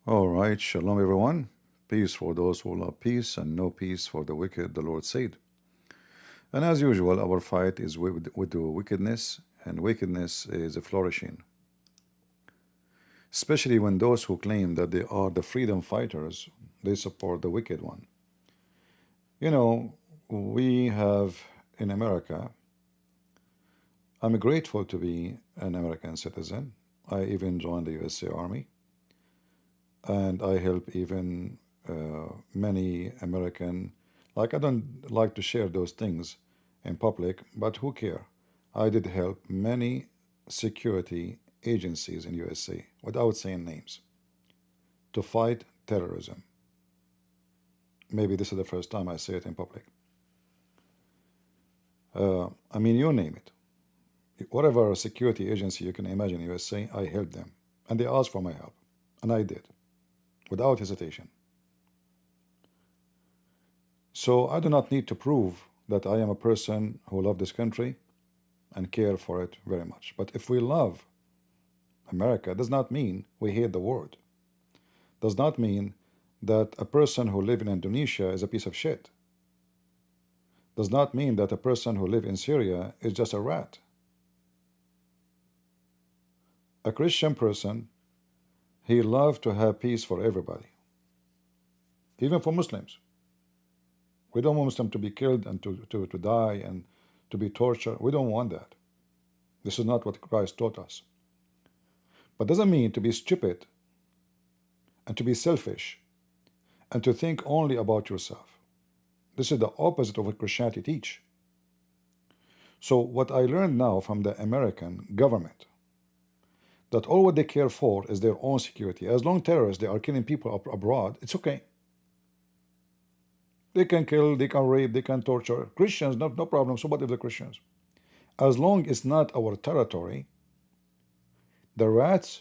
All right, shalom everyone. Peace for those who love peace and no peace for the wicked, the Lord said. And as usual, our fight is with the wickedness, and wickedness is flourishing. Especially when those who claim that they are the freedom fighters, they support the wicked one. You know, we have in America, I'm grateful to be an American citizen. I even joined the USA Army, and I help even many American. Like I don't like to share those things in public, but who care? I did help many security agencies in USA without saying names to fight terrorism. Maybe this is the first time I say it in public. I mean, you name it. Whatever security agency you can imagine in USA, I helped them. And they asked for my help. And I did, without hesitation. So I do not need to prove that I am a person who loves this country and care for it very much. But if we love America, does not mean we hate the world. Does not mean that a person who lives in Indonesia is a piece of shit. Does not mean that a person who lives in Syria is just a rat. A Christian person, he loves to have peace for everybody, even for Muslims. We don't want Muslims to be killed and to die and to be tortured. We don't want that. This is not what Christ taught us. But doesn't mean to be stupid and to be selfish and to think only about yourself. This is the opposite of what Christianity teach. So what I learned now from the American government, that all what they care for is their own security. As long terrorists, they are killing people abroad, it's okay. They can kill, they can rape, they can torture. Christians, no problem. So what if the Christians? As long as it's not our territory, the rats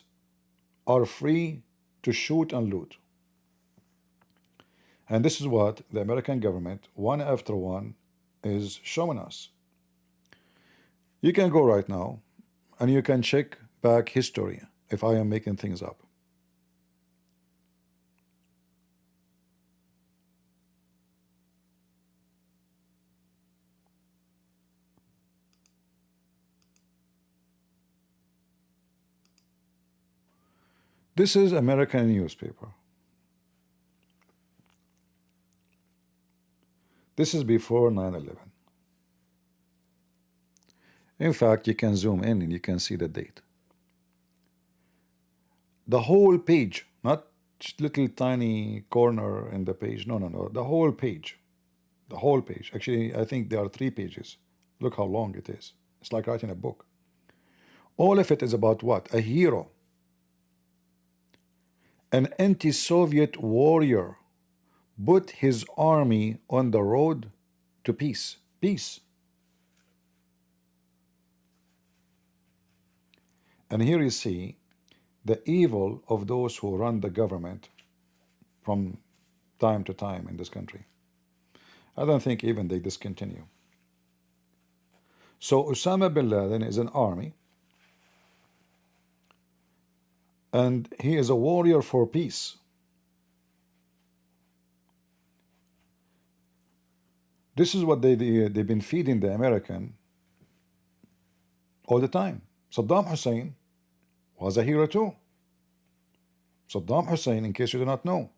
are free to shoot and loot. And this is what the American government, one after one, is showing us. You can go right now and you can check back history if I am making things up. This is American newspaper. This is before 9/11. In fact, you can zoom in and you can see the date. The whole page, not little tiny corner in the page. No, no, no. The whole page. The whole page. Actually, I think there are 3 pages. Look how long it is. It's like writing a book. All of it is about what? A hero. An anti-Soviet warrior put his army on the road to peace. Peace. And here you see the evil of those who run the government from time to time in this country. I don't think even they discontinue. So Osama bin Laden is an army, and he is a warrior for peace. This is what they've been feeding the American all the time. Saddam Hussein was a hero too. Saddam Hussein, in case you do not know,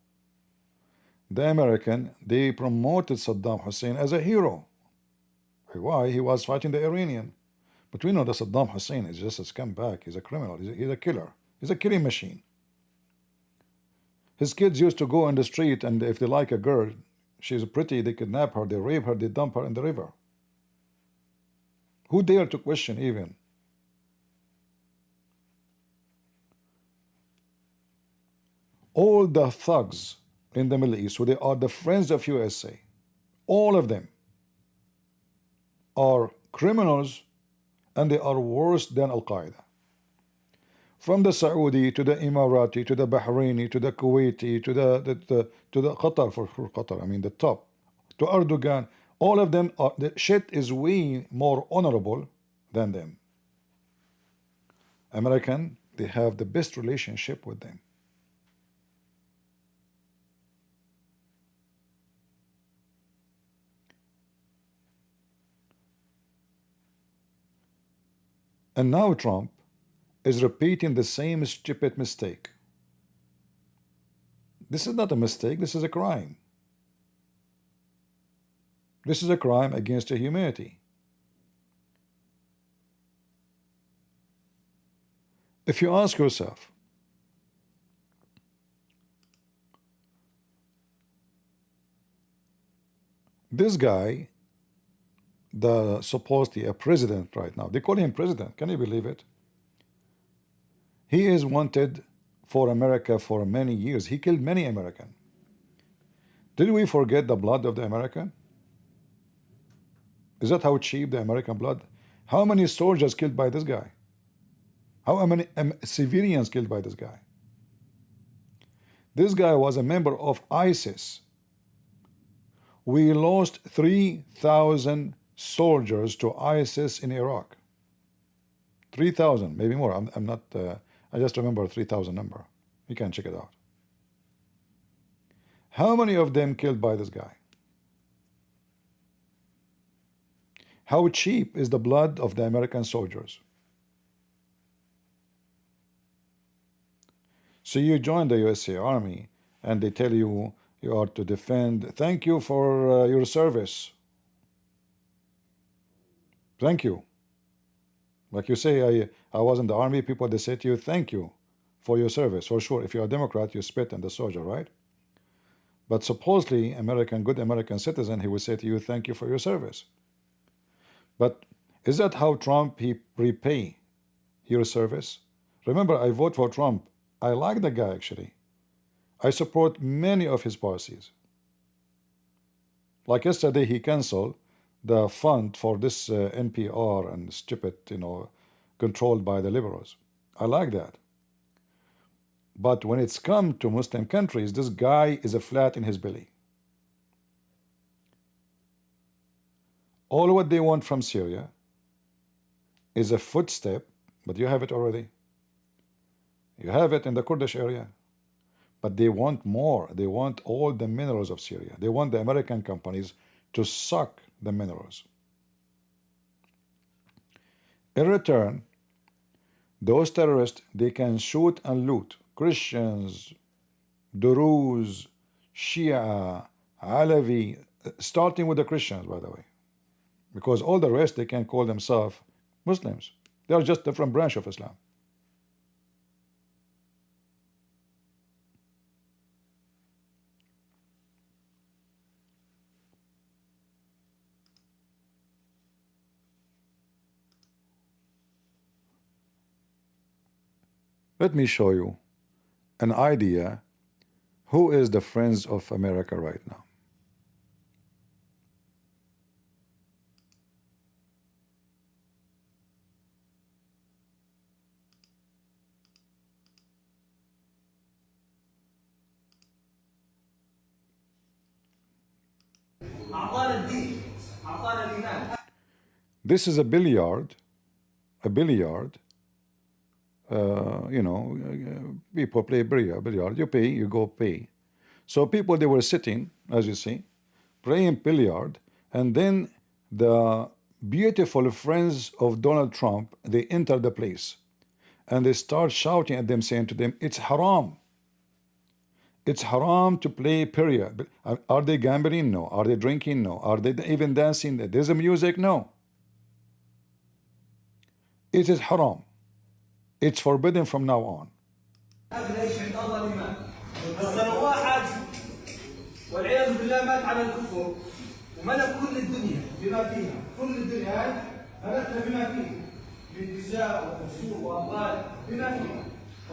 the American, they promoted Saddam Hussein as a hero. Why? He was fighting the Iranian. But we know that Saddam Hussein is just a scumbag. He's a criminal. He's a killer. He's a killing machine. His kids used to go in the street, and if they like a girl, she's pretty, they kidnap her, they rape her, they dump her in the river. Who dare to question even? All the thugs in the Middle East, who they are the friends of USA, all of them are criminals, and they are worse than Al-Qaeda. From the Saudi to the Emirati to the Bahraini to the Kuwaiti to the Qatar, for Qatar, I mean the top, to Erdogan, all of them are, the shit is way more honorable than them. American, they have the best relationship with them. And now Trump is repeating the same stupid mistake. This is not a mistake, this is a crime. This is a crime against humanity. If you ask yourself, this guy, the supposedly a president right now, they call him president, can you believe it? He is wanted for America for many years. He killed many Americans. Did we forget the blood of the American? Is that how cheap the American blood? How many soldiers killed by this guy? How many civilians killed by this guy? This guy was a member of ISIS. We lost 3,000 soldiers to ISIS in Iraq. 3,000, maybe more. I'm not, I just remember 3,000 number. You can check it out. How many of them killed by this guy? How cheap is the blood of the American soldiers? So you join the USA Army and they tell you you are to defend. Thank you for your service. Thank you. Like you say, I was in the army, people, they say to you, thank you for your service. For sure, if you're a Democrat, you spit in the soldier, right? But supposedly, good American citizen, he would say to you, thank you for your service. But is that how Trump, he repay your service? Remember, I vote for Trump. I like the guy, actually. I support many of his policies. Like yesterday, he canceled the fund for this NPR and stupid, controlled by the liberals. I like that. But when it's come to Muslim countries, this guy is a flat in his belly. All what they want from Syria is a footstep, but you have it already. You have it in the Kurdish area. But they want more. They want all the minerals of Syria. They want the American companies to suck the minerals. In return, those terrorists, they can shoot and loot Christians, Druze, Shia, Alawi, starting with the Christians, by the way. Because all the rest, they can call themselves Muslims. They are just a different branch of Islam. Let me show you an idea who is the friends of America right now. This is a billiard, people play billiard, you pay, you go pay. So people, they were sitting, as you see, playing billiard, and then the beautiful friends of Donald Trump, they enter the place, and they start shouting at them, saying to them, it's haram. It's haram to play, period. Are they gambling? No. Are they drinking? No. Are they even dancing? There's a music? No. It is haram. It's forbidden from now on. والعياذ بالله مات على الكفر وملك كل الدنيا بما فيها كل الدنيا هاي ملكنا بما فيها من نساء وقصور واموال بما فيها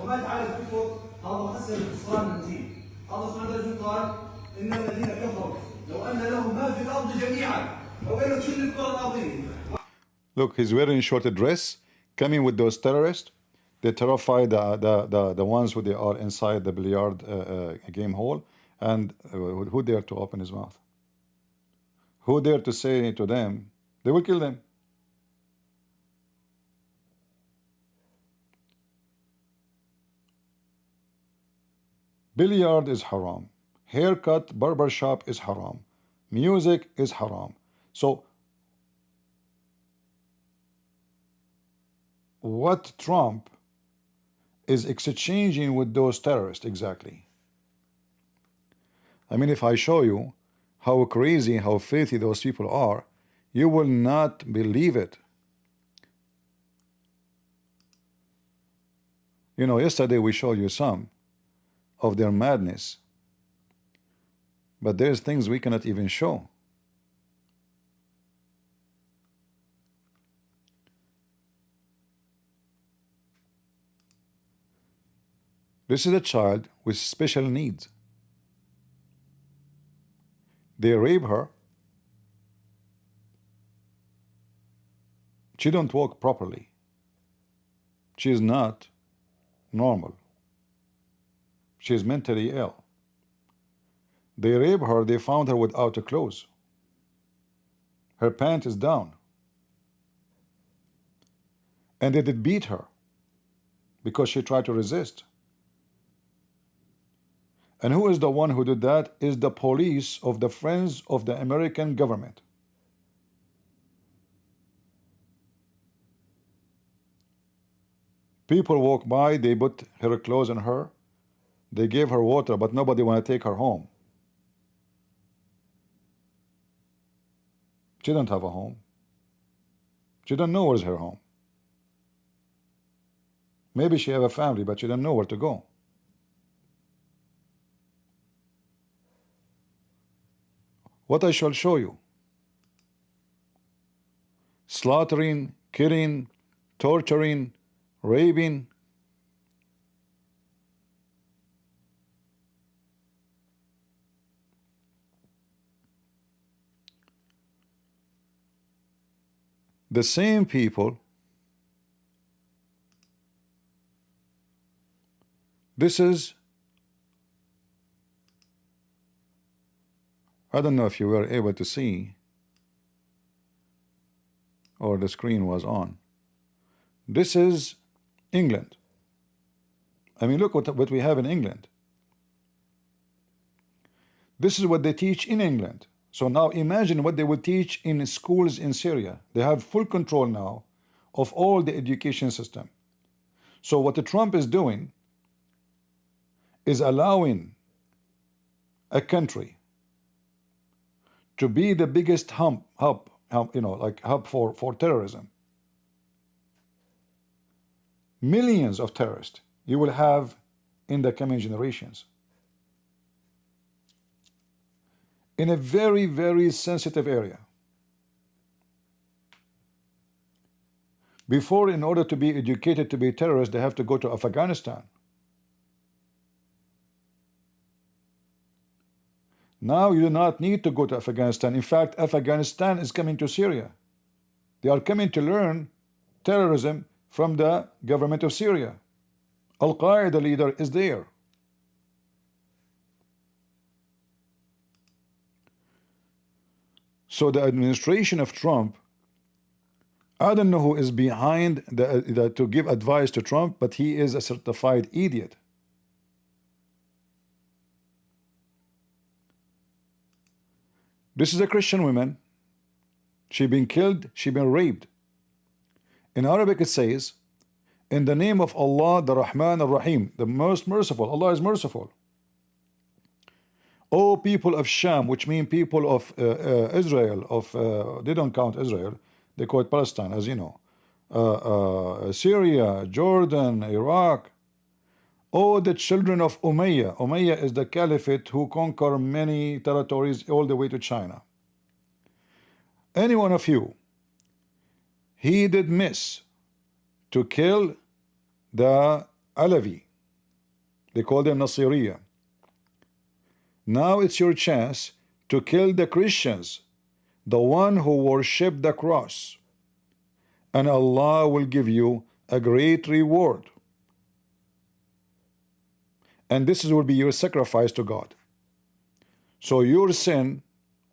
ومات على الكفر هذا خسر الخسران الدين الله سبحانه وتعالى قال ان الذين كفروا لو ان لهم ما في الارض جميعا وبين كل الكره الارضيه. Look, he's wearing short dress, coming with those terrorists. They terrify the ones who they are inside the billiard game hall. And who dare to open his mouth? Who dare to say to them, they will kill them. Billiard is haram. Haircut, barbershop is haram. Music is haram. So what Trump is exchanging with those terrorists exactly. I mean, if I show you how crazy, how filthy those people are, you will not believe it. You know, yesterday we showed you some of their madness, but there's things we cannot even show. This is a child with special needs. They rape her. She don't walk properly. She is not normal. She is mentally ill. They rape her. They found her without her clothes. Her pant is down. And they did beat her because she tried to resist. And who is the one who did that? Is the police of the Friends of the American government. People walk by, they put her clothes on her, they gave her water, but nobody want to take her home. She don't have a home. She don't know where's her home. Maybe she have a family, but she don't know where to go. What I shall show you: slaughtering, killing, torturing, raping. The same people. This is, I don't know if you were able to see or the screen was on. This is England. I mean, look what we have in England. This is what they teach in England. So now imagine what they would teach in schools in Syria. They have full control now of all the education system. So what Trump is doing is allowing a country to be the biggest hub, you know, like hub for terrorism. Millions of terrorists you will have in the coming generations. In a very, very sensitive area. Before, in order to be educated to be terrorists, they have to go to Afghanistan. Now you do not need to go to Afghanistan. In fact, Afghanistan is coming to Syria. They are coming to learn terrorism from the government of Syria. Al-Qaeda leader is there. So the administration of Trump, I don't know who is behind to give advice to Trump, but he is a certified idiot. This is a Christian woman. She been killed, she been raped. In Arabic it says, in the name of Allah, the Rahman Ar-Rahim, the most merciful. Allah is merciful. O people of Sham, which mean people of Israel, they don't count Israel, they call it Palestine, as you know. Syria, Jordan, Iraq. O the children of Umayyah. Umayyah is the caliphate who conquer many territories all the way to China. Any one of you, he did miss to kill the Alawi. They call them Nasiriyah. Now it's your chance to kill the Christians, the one who worship the cross, and Allah will give you a great reward. And this will be your sacrifice to God. So your sin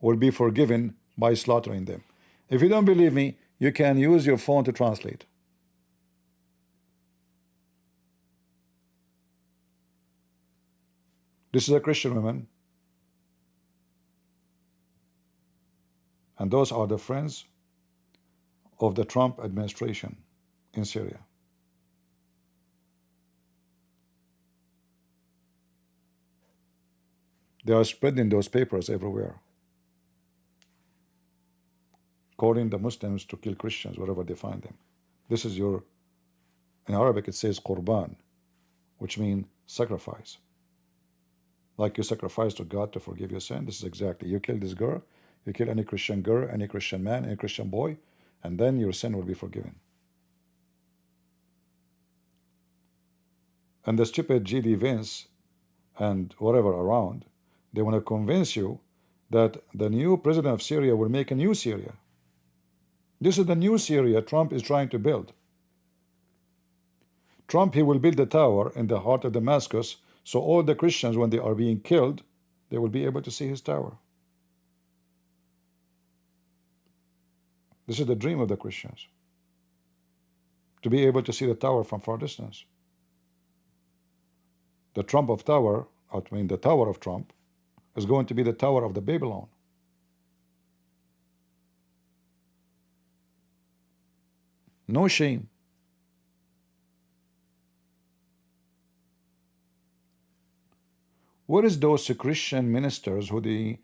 will be forgiven by slaughtering them. If you don't believe me, you can use your phone to translate. This is a Christian woman. And those are the friends of the Trump administration in Syria. They are spreading those papers everywhere, calling the Muslims to kill Christians wherever they find them. This is your, in Arabic it says qurban, which means sacrifice. Like you sacrifice to God to forgive your sin. This is exactly, you kill this girl, you kill any Christian girl, any Christian man, any Christian boy, and then your sin will be forgiven. And the stupid G.D. Vance and whatever around, they want to convince you that the new president of Syria will make a new Syria. This is the new Syria Trump is trying to build. Trump, he will build a tower in the heart of Damascus, so all the Christians, when they are being killed, they will be able to see his tower. This is the dream of the Christians, to be able to see the tower from far distance. The Trump of tower, I mean the tower of Trump, is going to be the tower of the Babylon. No shame. What is those Christian ministers who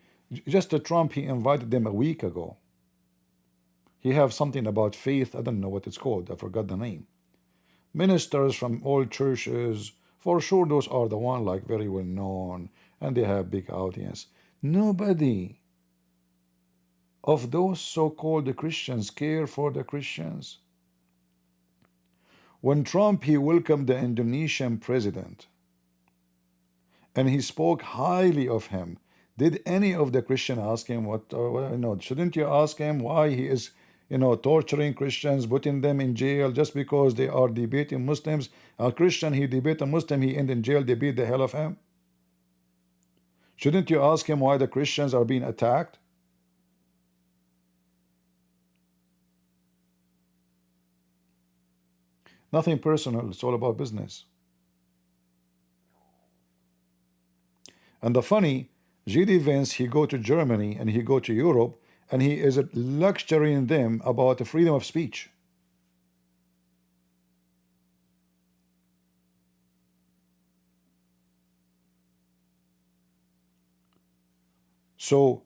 just Trump, he invited them a week ago. He have something about faith, I don't know what it's called, I forgot the name. Ministers from all churches, for sure those are the one like very well known, and they have big audience. Nobody of those so-called Christians care for the Christians. When Trump, he welcomed the Indonesian president, and he spoke highly of him, did any of the Christian ask him shouldn't you ask him why he is torturing Christians, putting them in jail just because they are debating Muslims? A Christian, he debate a Muslim, he end in jail, they beat the hell of him. Shouldn't you ask him why the Christians are being attacked? Nothing personal, it's all about business. And the funny, G.D. Vance, he go to Germany and he go to Europe, and he is lecturing them about the freedom of speech. So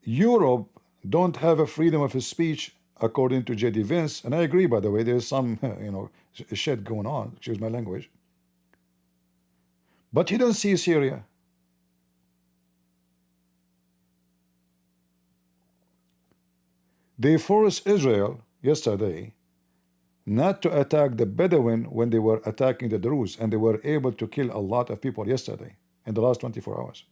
Europe don't have a freedom of speech according to J.D. Vance, and I agree, by the way, there's some shit going on, excuse my language. But he don't see Syria. They forced Israel yesterday not to attack the Bedouin when they were attacking the Druze, and they were able to kill a lot of people yesterday in the last 24 hours.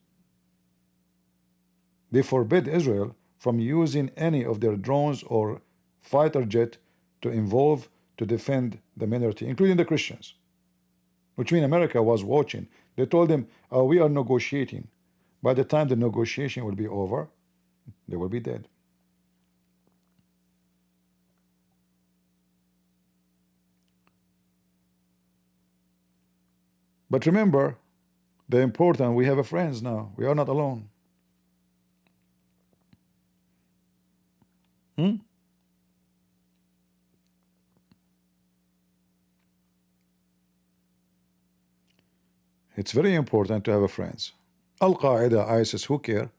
They forbid Israel from using any of their drones or fighter jet to involve to defend the minority, including the Christians, which means America was watching. They told them, we are negotiating. By the time the negotiation will be over, they will be dead. But remember, the important, we have a friends now. We are not alone. It's very important to have a friends. Al-Qaeda, ISIS, who care?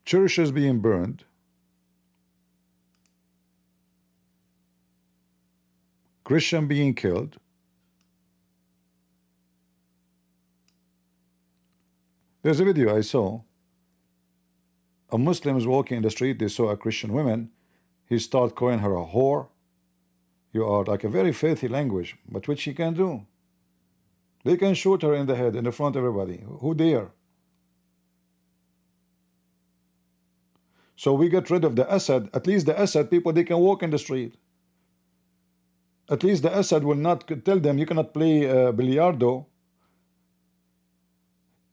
Churches being burned, Christian being killed. There's a video I saw. A Muslim is walking in the street, they saw a Christian woman. He started calling her a whore. You are like a very filthy language, but which he can do. They can shoot her in the head in the front of everybody. Who dare? So we get rid of the Assad. At least the Assad people, they can walk in the street. At least the Assad will not tell them you cannot play billiardo.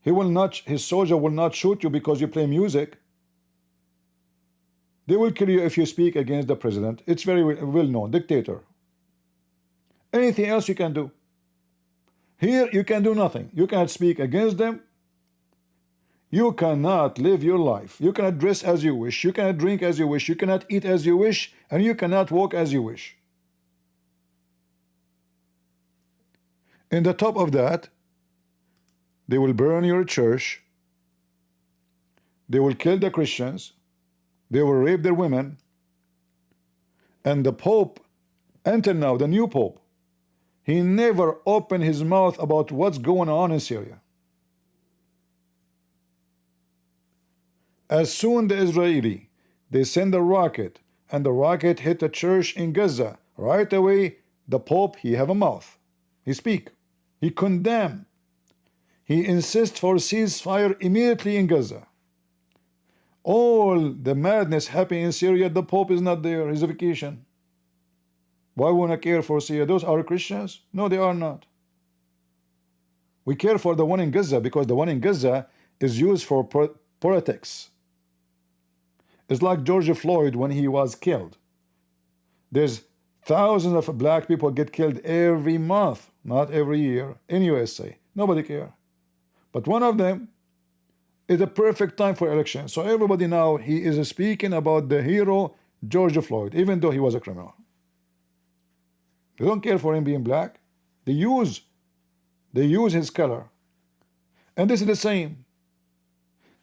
He will not, his soldier will not shoot you because you play music. They will kill you if you speak against the president. It's very well known, dictator. Anything else you can do. Here you can do nothing. You cannot speak against them. You cannot live your life. You cannot dress as you wish. You cannot drink as you wish. You cannot eat as you wish. And you cannot walk as you wish. In the top of that, they will burn your church. They will kill the Christians. They will rape their women. And the Pope, until now, the new Pope, he never opened his mouth about what's going on in Syria. As soon the Israeli, they send a rocket, and the rocket hit a church in Gaza, right away, the Pope, he have a mouth. He speak. He condemn. He insists for ceasefire immediately in Gaza. All the madness happening in Syria, the Pope is not there. He's a vacation. Why won't I care for Syria? Those are Christians? No, they are not. We care for the one in Gaza because the one in Gaza is used for politics. It's like George Floyd when he was killed. There's thousands of black people get killed every month, not every year, in USA. Nobody care. But one of them is a perfect time for election. So everybody now, he is speaking about the hero George Floyd, even though he was a criminal. They don't care for him being black. They use his color. And this is the same.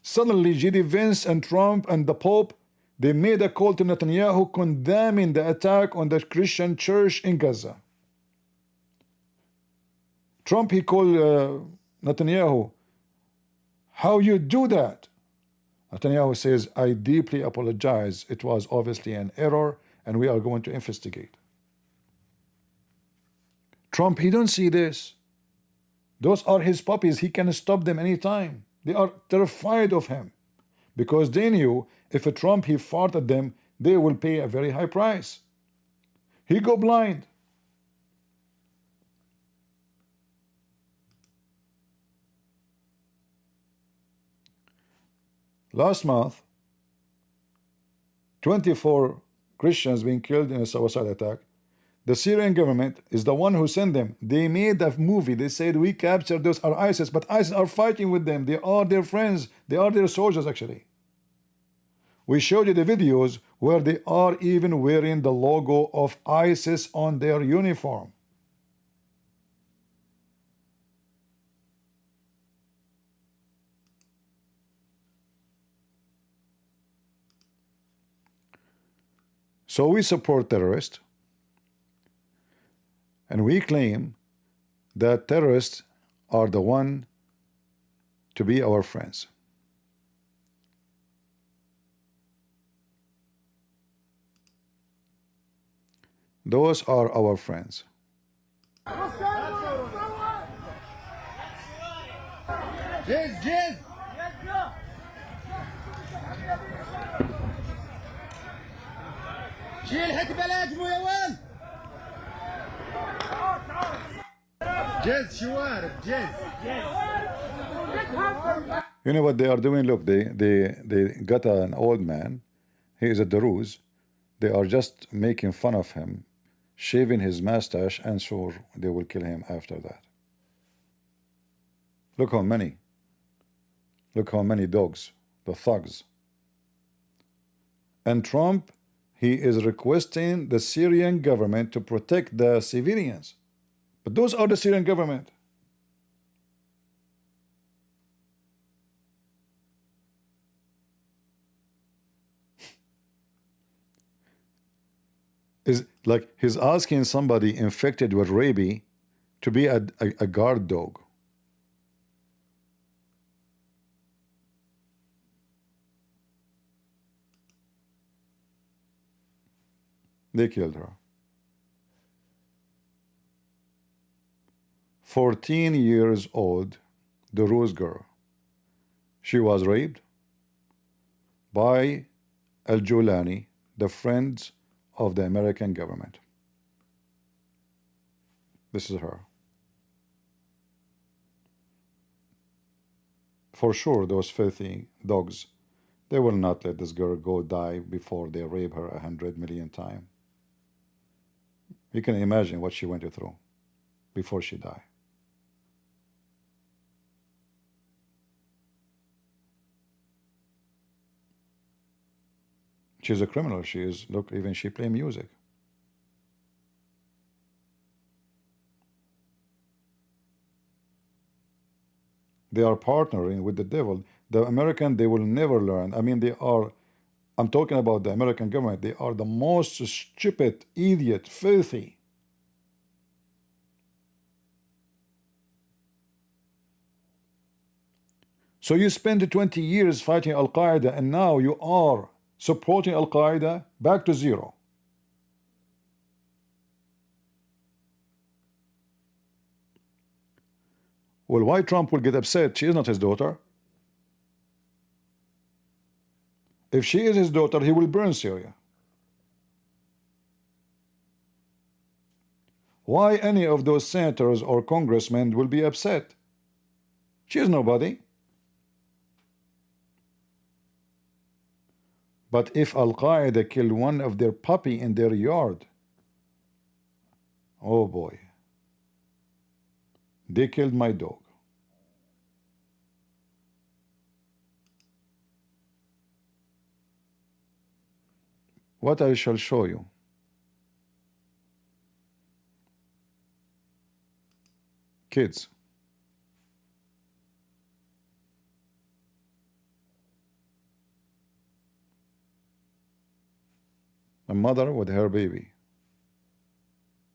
Suddenly, J.D. Vance and Trump and the Pope, they made a call to Netanyahu condemning the attack on the Christian church in Gaza. Trump, he called Netanyahu, how you do that? Netanyahu says, I deeply apologize. It was obviously an error, and we are going to investigate. Trump, he don't see this. Those are his puppies. He can stop them anytime. They are terrified of him because they knew if a Trump he fought at them, they will pay a very high price. He go blind. Last month, 24 Christians being killed in a suicide attack. The Syrian government is the one who sent them. They made a movie. They said, we captured those are ISIS, but ISIS are fighting with them. They are their friends. They are their soldiers, actually. We showed you the videos where they are even wearing the logo of ISIS on their uniform. So we support terrorists. And we claim that terrorists are the one to be our friends. Those are our friends. Jizz! شيل حك بلاجمو يا ولد جز شوارب جز You know what they are doing? Look, they got an old man. He is a Druze. They are just making fun of him, shaving his mustache, and sure they will kill him after that. Look how many. Look how many dogs, the thugs. And Trump, he is requesting the Syrian government to protect the civilians. But those are the Syrian government. Is like he's asking somebody infected with rabies to be a guard dog. They killed her. 14 years old, the Rose girl. She was raped by Al-Julani, the friends of the American government. This is her. For sure, those filthy dogs, they will not let this girl go die before they rape her 100 million times. You can imagine what she went through before she died. She's a criminal. She is, look, even she play music. They are partnering with the devil. The American, they will never learn. I mean, they are, I'm talking about the American government. They are the most stupid, idiot, filthy. So you spend 20 years fighting Al-Qaeda, and now you are supporting Al-Qaeda back to zero. Well, why Trump will get upset? She is not his daughter. If she is his daughter, he will burn Syria. Why any of those senators or congressmen will be upset? She is nobody. But if Al-Qaeda killed one of their puppy in their yard, oh boy, they killed my dog. What I shall show you. Kids. A mother with her baby.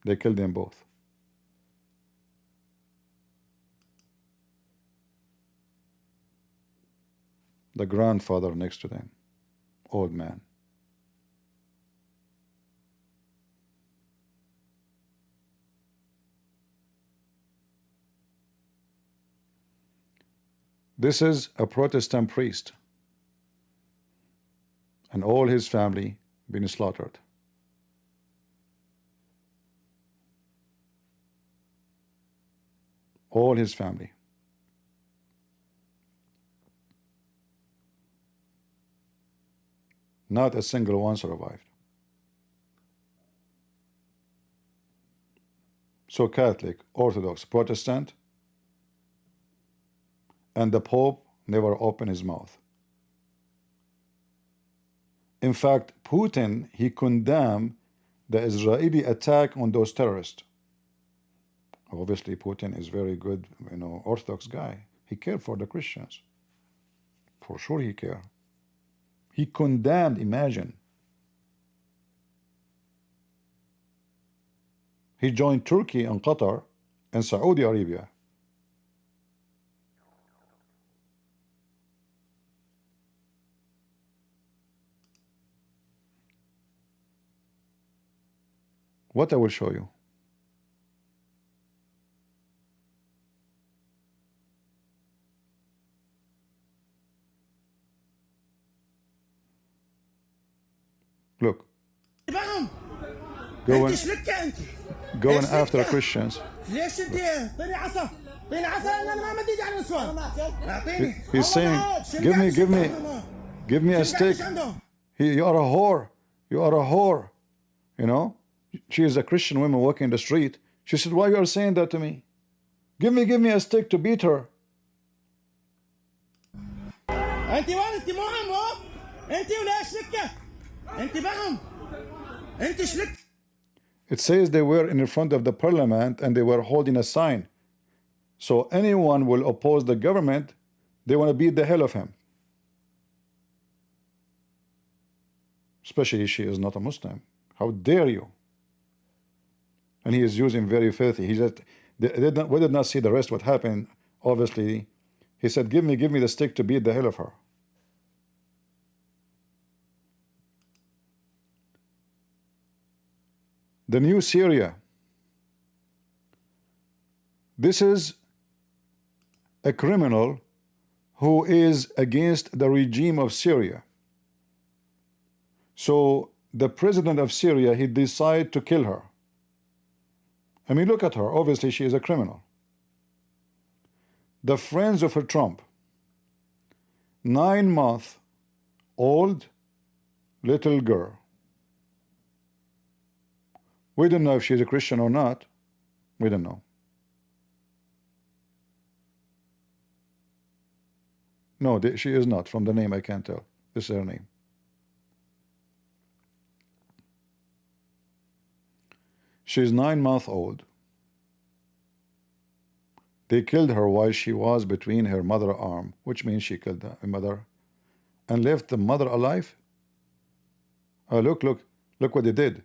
They killed them both. The grandfather next to them, old man. This is a Protestant priest, and all his family been slaughtered. All his family. Not a single one survived. So Catholic, Orthodox, Protestant, and the Pope never opened his mouth. In fact, Putin, he condemned the Israeli attack on those terrorists. Obviously, Putin is very good, Orthodox guy. He cared for the Christians. For sure he cared. He condemned, imagine. He joined Turkey and Qatar and Saudi Arabia. What I will show you. Look. Going after the Christians. He's saying, give me a stick. You are a whore. You are a whore. She is a Christian woman walking the street. She said, why you are saying that to me? Give me a stick to beat her. It says they were in front of the parliament and they were holding a sign. So anyone will oppose the government, they want to beat the hell of him. Especially she is not a Muslim. How dare you? And he is using very filthy. He just, we did not see the rest what happened. Obviously, he said, give me the stick to beat the hell of her. The new Syria. This is a criminal who is against the regime of Syria. So the president of Syria, he decided to kill her. I mean, look at her. Obviously, she is a criminal. The friends of her Trump, 9-month-old little girl. We don't know if she's a Christian or not. We don't know. No, she is not. From the name, I can't tell. This is her name. She's 9 months old. They killed her while she was between her mother's arm, which means she killed the mother and left the mother alive. Look what they did.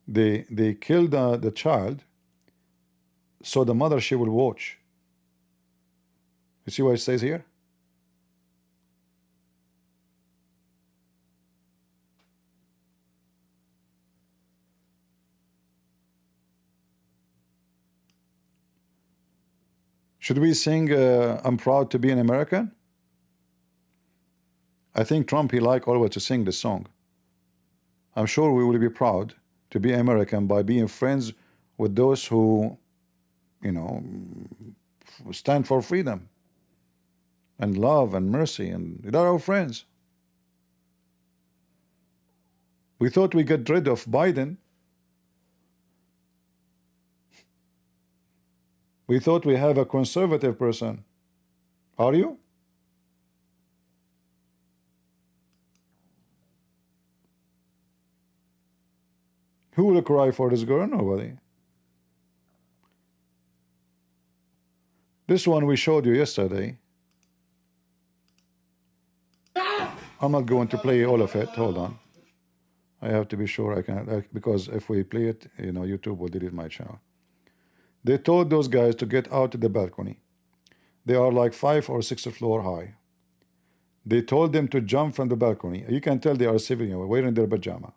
They killed the child so the mother she will watch. You see what it says here? Should we sing I'm proud to be an American? I think Trump, he like always to sing this song. I'm sure we will be proud to be American by being friends with those who, you know, stand for freedom and love and mercy, and they're our friends. We thought we got rid of Biden. We thought we have a conservative person. Are you? Who will cry for this girl? Nobody. This one we showed you yesterday. I'm not going to play all of it. Hold on. I have to be sure I can, because if we play it, you know, YouTube will delete my channel. They told those guys to get out to the balcony. They are like 5 or 6 floors high. They told them to jump from the balcony. You can tell they are civilian, wearing their pajama,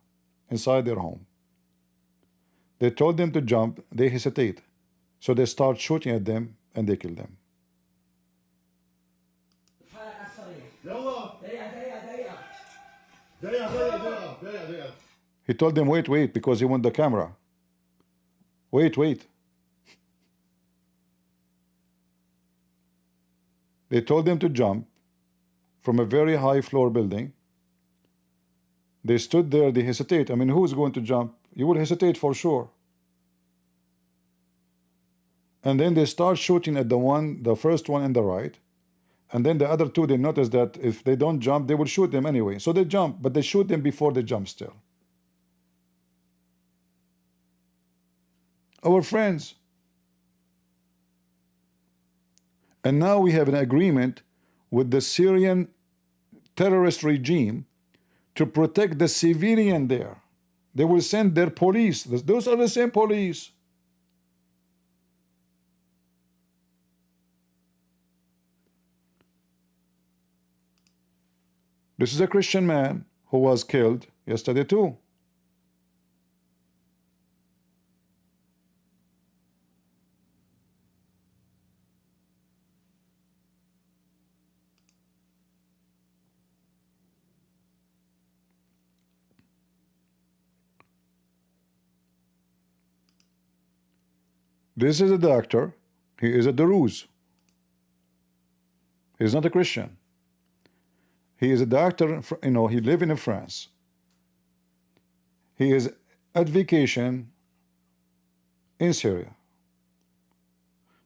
inside their home. They told them to jump. They hesitate. So they start shooting at them and they kill them. He told them, wait, because he want the camera. Wait. They told them to jump from a very high floor building. They stood there, they hesitate. I mean, who's going to jump? You will hesitate for sure. And then they start shooting at the first one in the right. And then the other two, they notice that if they don't jump, they will shoot them anyway. So they jump, but they shoot them before they jump still. Our friends. And now we have an agreement with the Syrian terrorist regime to protect the civilian there. They will send their police. Those are the same police. This is a Christian man who was killed yesterday too. This is a doctor. He is a Druze. He's not a Christian. He is a doctor, you know, he lives in France. He is at vacation in Syria.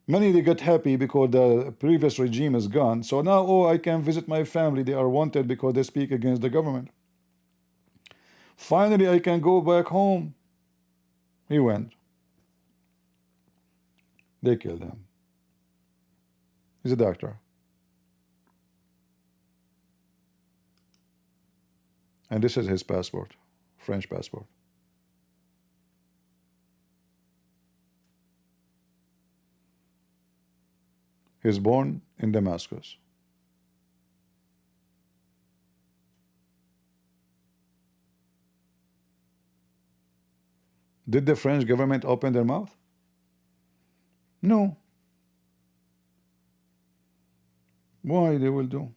Many, they get happy because the previous regime is gone. So now, oh, I can visit my family. They are wanted because they speak against the government. Finally, I can go back home. He went. They killed him. He's a doctor. And this is his passport, French passport. He's born in Damascus. Did the French government open their mouth? No. Why they will do?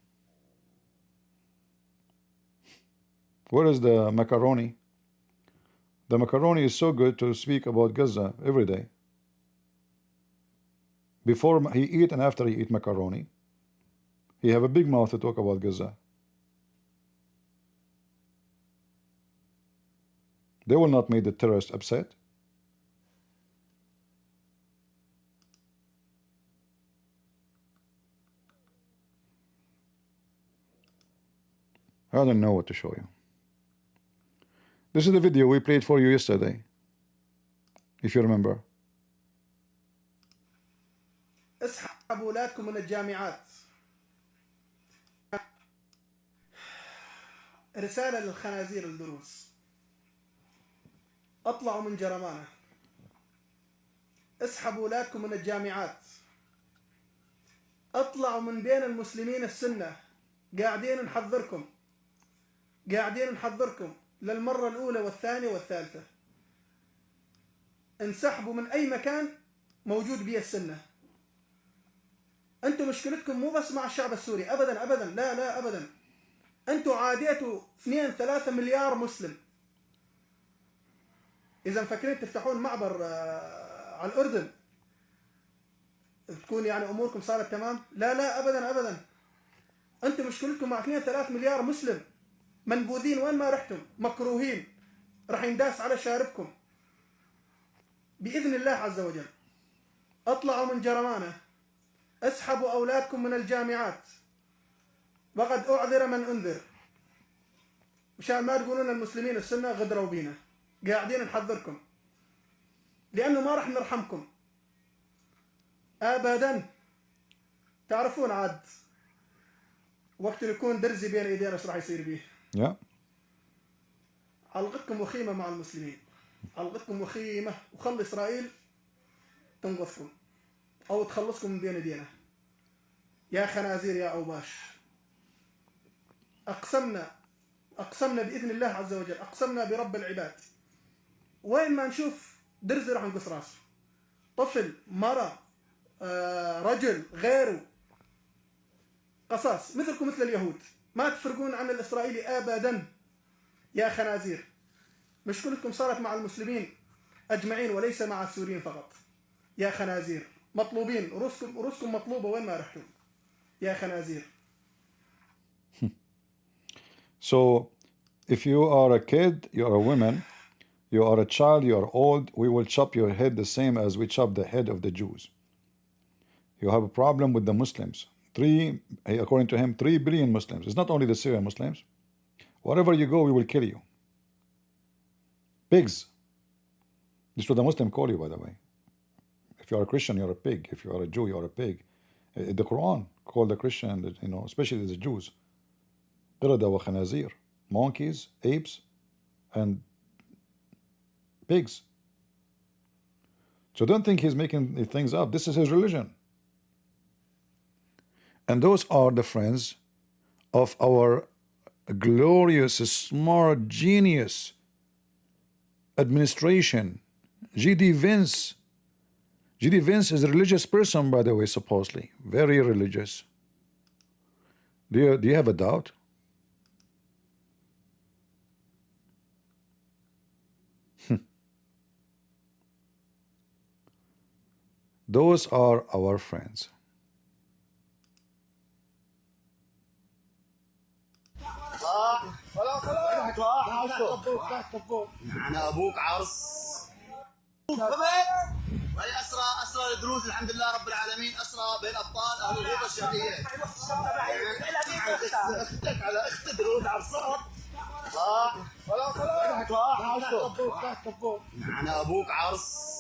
Where is the macaroni? The macaroni is so good to speak about Gaza every day. Before he eat and after he eat macaroni, he have a big mouth to talk about Gaza. They will not make the terrorists upset. I don't know what to show you. This is the video we played for you yesterday. if you remember. اسحبوا أولادكم من الجامعات. رسالة للخنازير الدروس، اطلعوا من جرمانة، اسحبوا أولادكم من الجامعات، اطلعوا من بين المسلمين السنة. قاعدين نحذركم للمرة الأولى والثانية والثالثة. انسحبوا من أي مكان موجود به السنة. أنتم مشكلتكم مو بس مع الشعب السوري، أبدا أبدا، لا أبدا. أنتم عاديتوا 2-3 مليار مسلم. إذا فاكرين تفتحون معبر على الأردن تكون يعني أموركم صارت تمام، لا أبدا أبدا. أنتم مشكلتكم مع 2-3 مليار مسلم منبوذين، وين ما رحتم مكروهين، راح ينداس على شاربكم بإذن الله عز وجل. اطلعوا من جرمانة، اسحبوا أولادكم من الجامعات، وقد أعذر من أنذر. مشان ما تقولون المسلمين السنة غدروا بينا. قاعدين نحذركم لأنه ما راح نرحمكم أبدا. تعرفون عاد وقت يكون درزي بين ايدينا ايش راح يصير بيه. علقتكم وخيمة مع المسلمين، علقتكم وخيمة، وخلي إسرائيل تنقذكم أو تخلصكم من بين ايدينا. يا خنازير يا أوباش، أقسمنا بإذن الله عز وجل، أقسمنا برب العباد، وين ما نشوف درزي راح نقص راسه. طفل، مرة، رجل، غيره، قصاص مثلكم مثل اليهود، ما تفرقون عن الإسرائيلي أبدا. يا خنازير، مشكلتكم صارت مع المسلمين أجمعين وليس مع السوريين فقط. يا خنازير مطلوبين، رؤوسكم مطلوبة وين ما رحتم. يا خنازير. So, if you are a kid, you are a woman, you are a child, you are old, we will chop your head the same as we chop the head of the Jews. You have a problem with the Muslims. According to him, 3 billion Muslims. It's not only the Syrian Muslims. Wherever you go, we will kill you. Pigs. This is what the Muslim call you, by the way. If you are a Christian, you're a pig. If you are a Jew, you're a pig. The Quran called the Christian, especially the Jews, قردة وخنازير, monkeys, apes, and pigs. So don't think he's making things up. This is his religion. And those are the friends of our glorious, smart, genius administration, G.D. Vance. G.D. Vance is a religious person, by the way, supposedly. Very religious. Do you have a doubt? Those are our friends. أنا أبوك عرس. وهي أسرى الدروز، الحمد لله رب العالمين، أسرى بين أبطال أهل الغوطة الشرقية. أختك على أختك دروز عرصات. أنا أبوك عرس.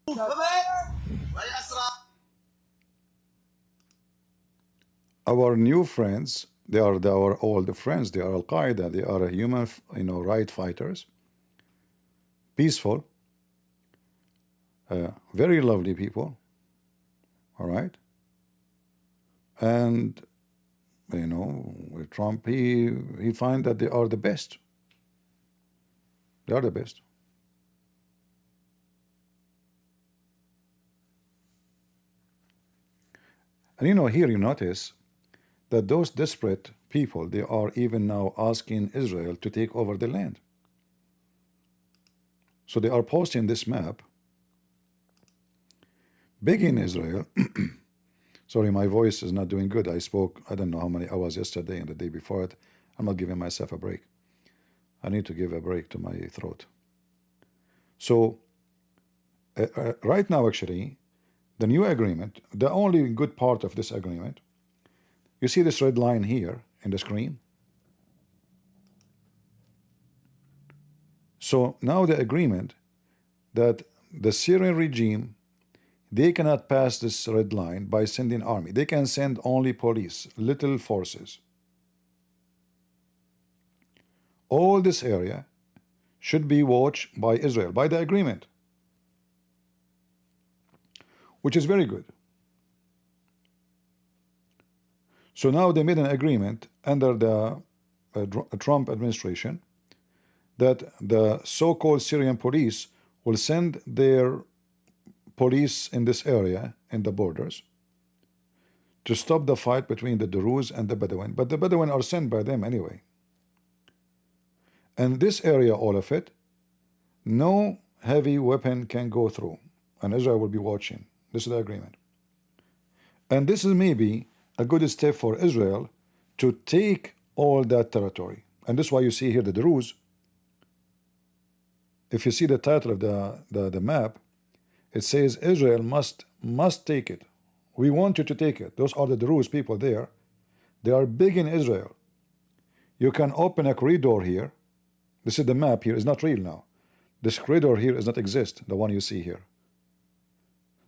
وهي أسرى. Our new friends, they are our old friends. They are Al-Qaeda. They are human, right fighters. Peaceful. Very lovely people. All right. And, with Trump, he find that they are the best. They are the best. And here you notice that those desperate people, they are even now asking Israel to take over the land. So they are posting this map, begging Israel. Sorry, my voice is not doing good. I spoke, I don't know how many hours yesterday and the day before it. I'm not giving myself a break. I need to give a break to my throat. So right now, actually, the new agreement, the only good part of this agreement, you see this red line here in the screen? So now the agreement that the Syrian regime, they cannot pass this red line by sending army. They can send only police, little forces. All this area should be watched by Israel, by the agreement, which is very good. So now they made an agreement under the Trump administration that the so-called Syrian police will send their police in this area, in the borders, to stop the fight between the Druze and the Bedouin. But the Bedouin are sent by them anyway. And this area, all of it, no heavy weapon can go through. And Israel will be watching. This is the agreement. And this is maybe a good step for Israel to take all that territory. And this is why you see here the Druze. If you see the title of the map, it says Israel must take it. We want you to take it. Those are the Druze people there. They are big in Israel. You can open a corridor here. This is the map here. It's not real now. This corridor here does not exist, the one you see here.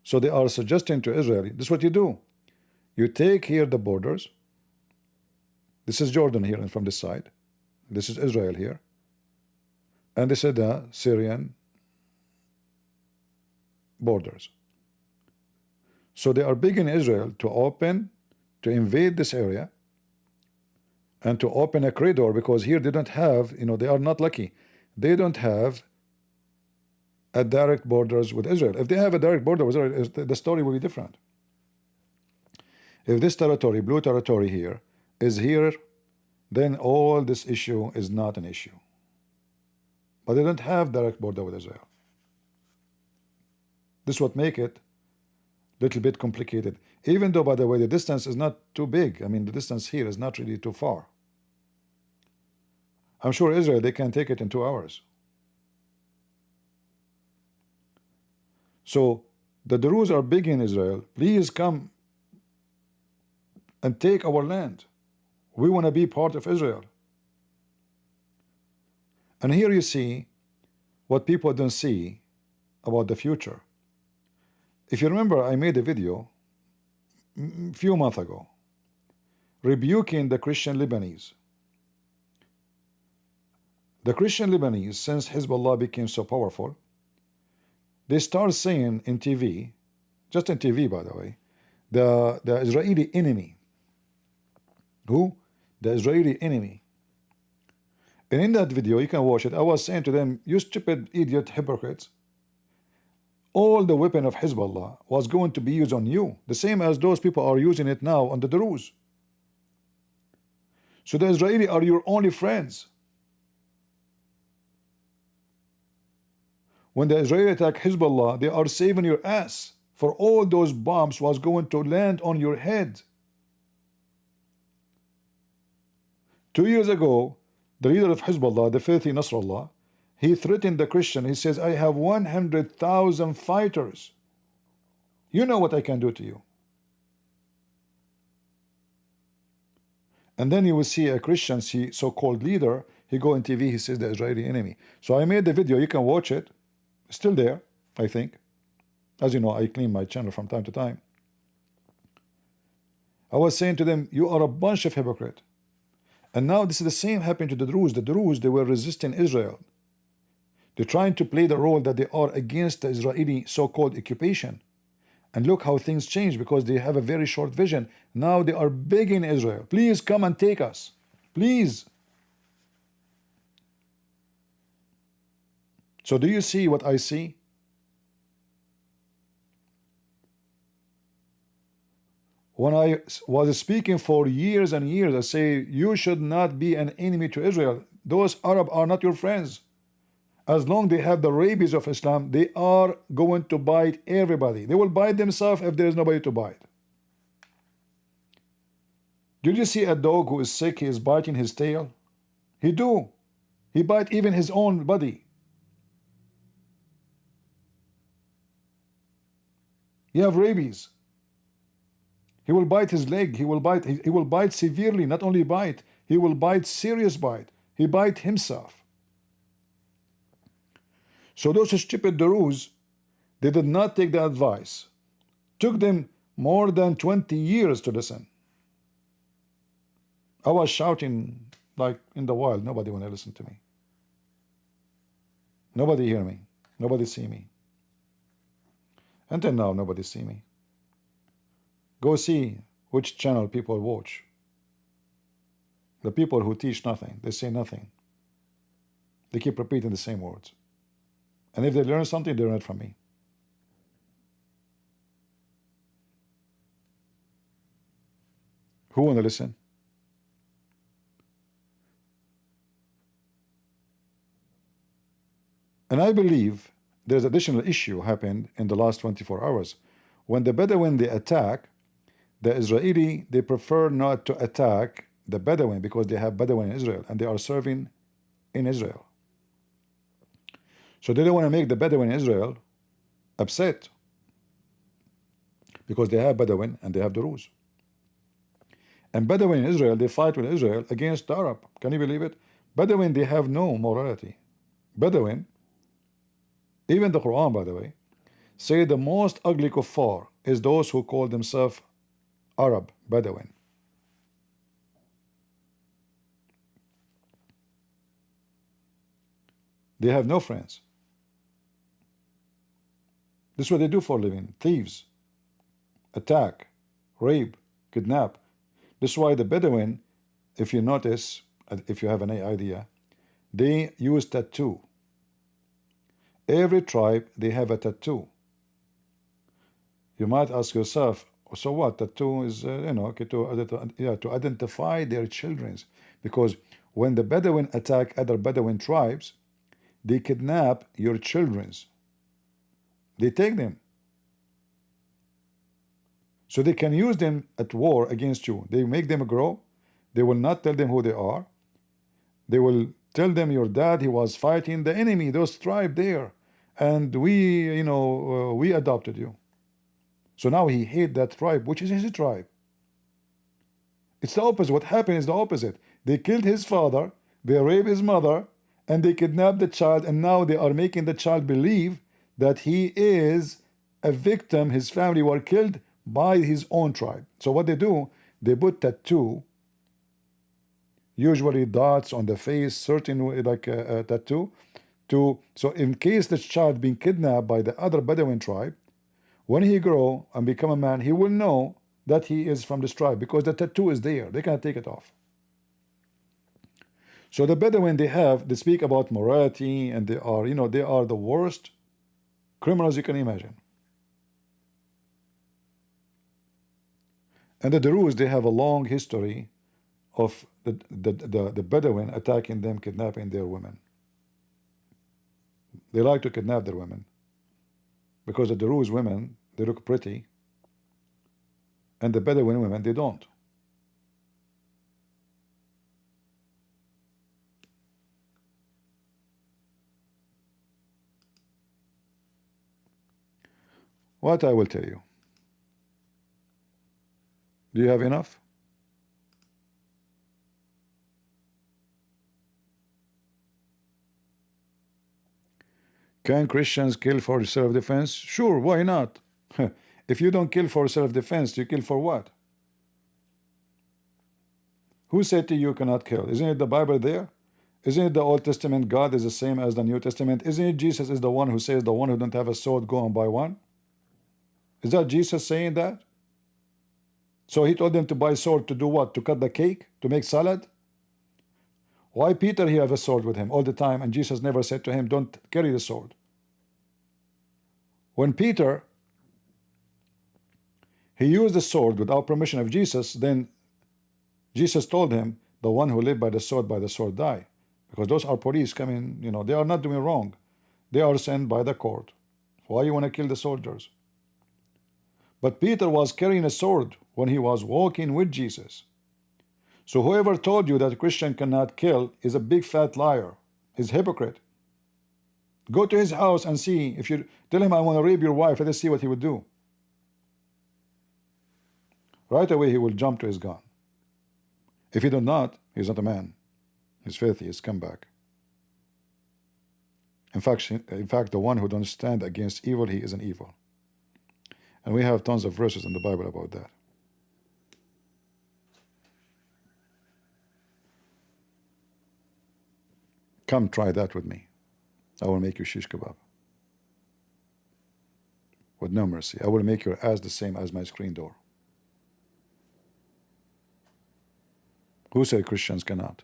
So they are suggesting to Israel, this is what you do. You take here the borders. This is Jordan here and from this side. This is Israel here. And this is the Syrian borders. So they are big in Israel to invade this area and to open a corridor, because here they don't have, they are not lucky. They don't have a direct borders with Israel. If they have a direct border with Israel, the story will be different. If this territory, blue territory here, is here, then all this issue is not an issue. But they don't have direct border with Israel. This would make it a little bit complicated. Even though, by the way, the distance is not too big. I mean, the distance here is not really too far. I'm sure Israel, they can take it in 2 hours. So the Druze are big in Israel. Please come and take our land. We want to be part of Israel. And here you see what people don't see about the future. If you remember, I made a video a few months ago rebuking the Christian Lebanese. The Christian Lebanese, since Hezbollah became so powerful, they start saying in TV, just in TV by the way, the Israeli enemy. Who? The Israeli enemy. And in that video, you can watch it, I was saying to them, you stupid idiot hypocrites, all the weapon of Hezbollah was going to be used on you, the same as those people are using it now on the Druze. So the Israeli are your only friends. When the Israeli attack Hezbollah, they are saving your ass, for all those bombs was going to land on your head. 2 years ago, the leader of Hezbollah, the filthy Nasrallah, he threatened the Christian. He says, I have 100,000 fighters. You know what I can do to you. And then you will see a Christian, so-called leader, he go on TV, he says the Israeli enemy. So I made the video, you can watch it. Still there, I think. As you know, I clean my channel from time to time. I was saying to them, you are a bunch of hypocrites. And now this is the same happening to the Druze. The Druze, they were resisting Israel. They're trying to play the role that they are against the Israeli so-called occupation. And look how things change, because they have a very short vision. Now they are begging Israel, please come and take us. Please. So do you see what I see? When I was speaking for years and years, I say, you should not be an enemy to Israel. Those Arabs are not your friends. As long as they have the rabies of Islam, they are going to bite everybody. They will bite themselves if there is nobody to bite. Did you see a dog who is sick, he is biting his tail? He do. He bite even his own body. You have rabies. He will bite his leg. He will bite severely. Not only bite, he will bite serious bite. He bite himself. So those stupid Druze, They did not take the advice. Took them more than 20 years to listen. I was shouting like in the wild. Nobody want to listen to me. Nobody hear me. Nobody see me. Until now, nobody see me. Go see which channel people watch. The people who teach nothing, they say nothing. They keep repeating the same words. And if they learn something, they learn it from me. Who want to listen? And I believe there's additional issue happened in the last 24 hours. When the Bedouin they attack, the Israeli, they prefer not to attack the Bedouin because they have Bedouin in Israel and they are serving in Israel. So they don't want to make the Bedouin in Israel upset because they have Bedouin and they have Druze. And Bedouin in Israel, they fight with Israel against the Arab. Can you believe it? Bedouin, they have no morality. Bedouin, even the Quran, by the way, say the most ugly kuffar is those who call themselves Arab, Bedouin. They have no friends. This is what they do for a living. Thieves, attack, rape, kidnap. This is why the Bedouin, if you notice, if you have any idea, they use tattoo. Every tribe, they have a tattoo. You might ask yourself, so what? Tattoo is, to identify their children. Because when the Bedouin attack other Bedouin tribes, they kidnap your children. They take them. So they can use them at war against you. They make them grow. They will not tell them who they are. They will tell them your dad, he was fighting the enemy, those tribe there. And we, we adopted you. So now he hate that tribe, which is his tribe. It's the opposite. What happened is the opposite. They killed his father, they raped his mother, and they kidnapped the child, and now they are making the child believe that he is a victim. His family were killed by his own tribe. So what they do, they put tattoo, usually dots on the face, certain like a tattoo, so in case the child being kidnapped by the other Bedouin tribe, when he grow and become a man, he will know that he is from this tribe because the tattoo is there. They can't take it off. So the Bedouin, they speak about morality, and they are, they are the worst criminals you can imagine. And the Druze, they have a long history of the Bedouin attacking them, kidnapping their women. They like to kidnap their women because the Druze women, they look pretty, and the Bedouin women, they don't. What I will tell you. Do you have enough? Can Christians kill for self-defense? Sure, why not? If you don't kill for self-defense, you kill for what? Who said to you cannot kill? Isn't it the Bible there? Isn't it the Old Testament God is the same as the New Testament? Isn't it Jesus is the one who says the one who don't have a sword go and buy one? Is that Jesus saying that? So he told them to buy sword to do what? To cut the cake? To make salad? Why Peter he have a sword with him all the time and Jesus never said to him, don't carry the sword? When Peter, he used the sword without permission of Jesus, then Jesus told him, the one who lived by the sword die. Because those are police coming, they are not doing wrong. They are sent by the court. Why you want to kill the soldiers? But Peter was carrying a sword when he was walking with Jesus. So whoever told you that a Christian cannot kill is a big fat liar, is hypocrite. Go to his house and see. If you tell him I want to rape your wife, let us see what he would do. Right away he will jump to his gun. If he does not, he's not a man. He's filthy, he's come back. In fact, the one who don't stand against evil, he is an evil. And we have tons of verses in the Bible about that. Come try that with me. I will make you shish kebab. With no mercy. I will make your ass the same as my screen door. Who said Christians cannot?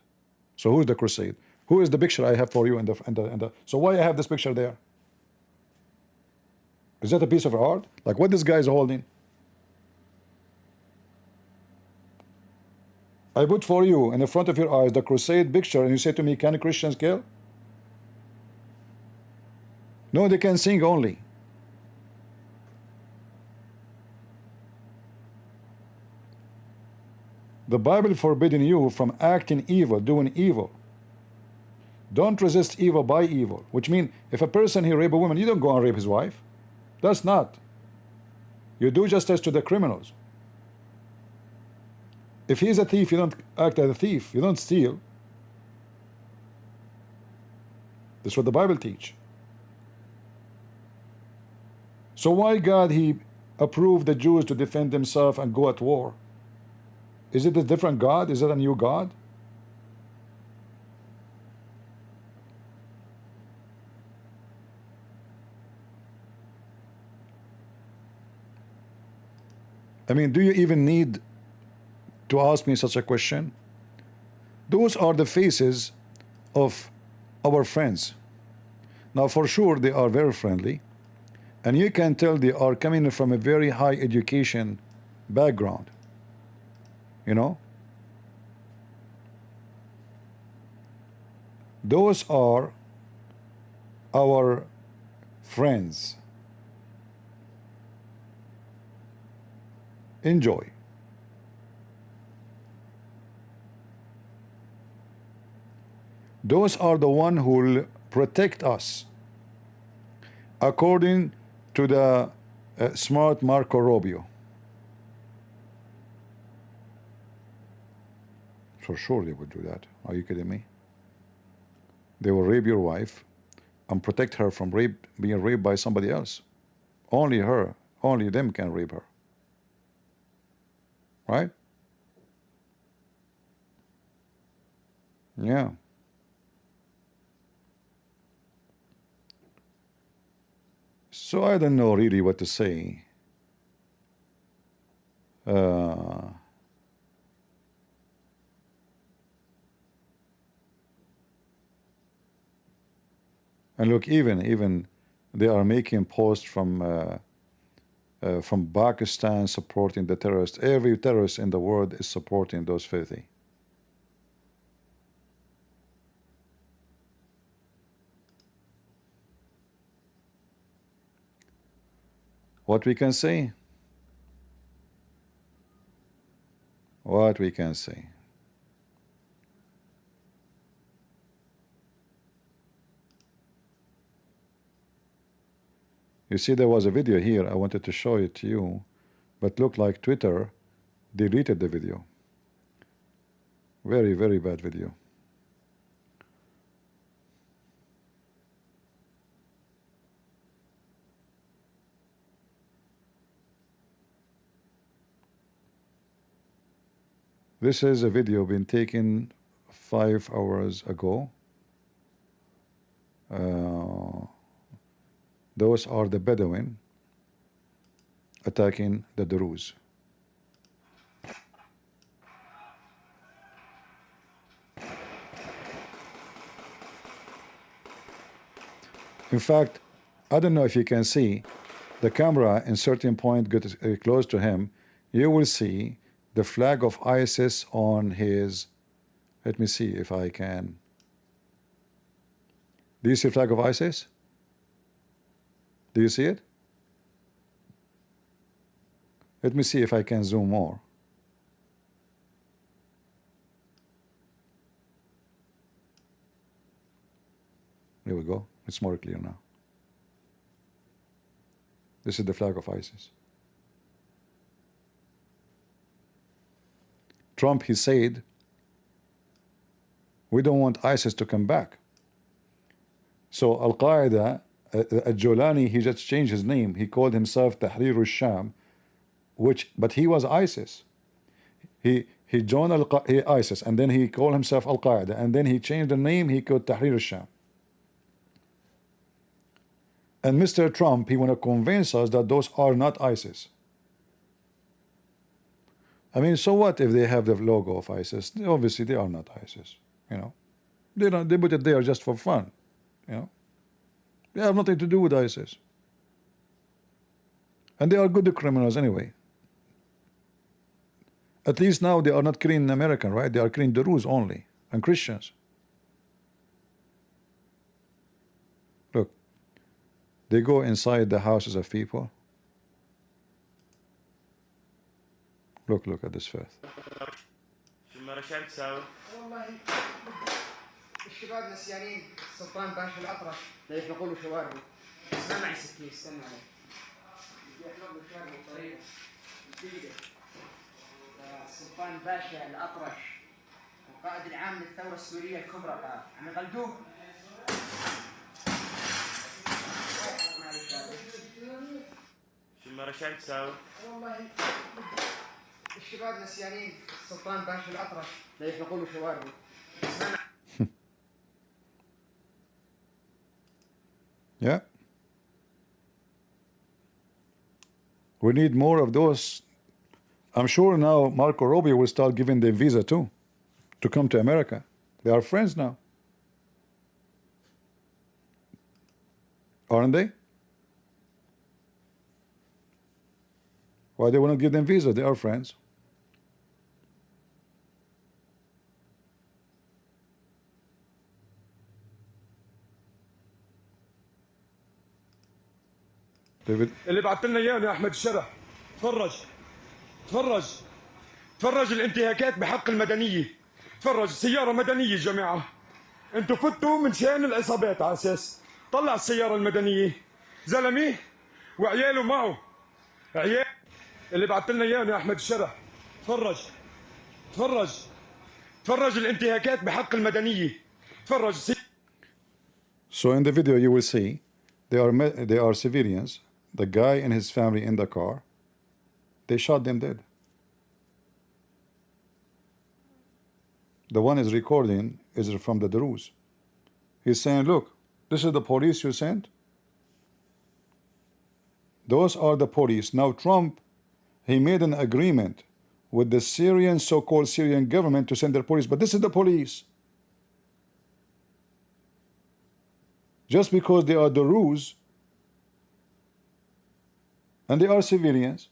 So who is the crusade? Who is the picture I have for you in the so why I have this picture there? Is that a piece of art? Like what this guy is holding? I put for you in the front of your eyes the crusade picture, and you say to me, can Christians kill? No, they can sing only. The Bible forbidding you from acting evil, doing evil. Don't resist evil by evil, which means if a person he rape a woman, you don't go and rape his wife. That's not. You do justice to the criminals. If he's a thief, you don't act as a thief. You don't steal. That's what the Bible teach. So why God he approved the Jews to defend themselves and go at war? Is it a different God? Is it a new God? I mean, do you even need to ask me such a question? Those are the faces of our friends. Now, for sure, they are very friendly, and you can tell they are coming from a very high education background. You know? Those are our friends. Enjoy. Those are the one who will protect us according to the smart Marco Rubio. For sure they would do that. Are you kidding me? They will rape your wife and protect her from being raped by somebody else. Only her, only them can rape her. Right? Yeah. So I don't know really what to say. And look, even they are making posts from Pakistan supporting the terrorists. Every terrorist in the world is supporting those filthy. What we can say? What we can say? You see, there was a video here. I wanted to show it to you, but looked like Twitter deleted the video. Very, very bad video. This is a video been taken 5 hours ago. Those are the Bedouin attacking the Druze. In fact, I don't know if you can see the camera in certain point get close to him, you will see the flag of ISIS on his, let me see if I can. Do you see the flag of ISIS? Do you see it? Let me see if I can zoom more. There we go. It's more clear now. This is the flag of ISIS. Trump, he said, we don't want ISIS to come back. So Al Qaeda, Al-Jolani, he just changed his name. He called himself Tahrir al-Sham, but he was ISIS. He joined ISIS, and then he called himself Al Qaeda, and then he changed the name. He called Tahrir al-Sham. And Mr. Trump, he want to convince us that those are not ISIS. I mean, so what if they have the logo of ISIS? Obviously, they are not ISIS. You know, they put it there just for fun. You know, they have nothing to do with ISIS, and they are good criminals anyway. At least now they are not killing American, right? They are killing Druze only and Christians. Look, they go inside the houses of people. Look at this faith. شو ما رشاد تساوي؟ والله الشباب نسيانين سلطان باشا الأطرش لا يحلقوا له شواربه. استنى معي سكين استنى معي. يحلق له شواربه بطريقة جديدة. سلطان باشا الأطرش القائد العام للثورة السورية الكبرى قال عم يغلدوه. شو ما رشاد تساوي؟ والله الشباب نسيانين سلطان باشا الأطرش لا يحلقوا له شواربه. Yeah. We need more of those. I'm sure now Marco Rubio will start giving them visa too to come to America. They are friends now. Aren't they? Why they want to give them visa? They are friends. David. اللي بعت لنا اياه يا احمد الشرح. تفرج الانتهاكات بحق المدنيه. تفرج سياره مدنيه جماعه. انتوا فتوا من شان العصابات على اساس طلع السياره المدنيه زلمه وعياله معه. عيال اللي بعت لنا اياه يا احمد الشرح. تفرج الانتهاكات بحق المدنيه. So in the video you will see they are civilians. The guy and his family in the car, they shot them dead. The one is recording is from the Druze. He's saying, look, this is the police you sent. Those are the police. Now Trump, he made an agreement with the Syrian, so-called Syrian government to send their police, but this is the police. Just because they are Druze and they are civilians,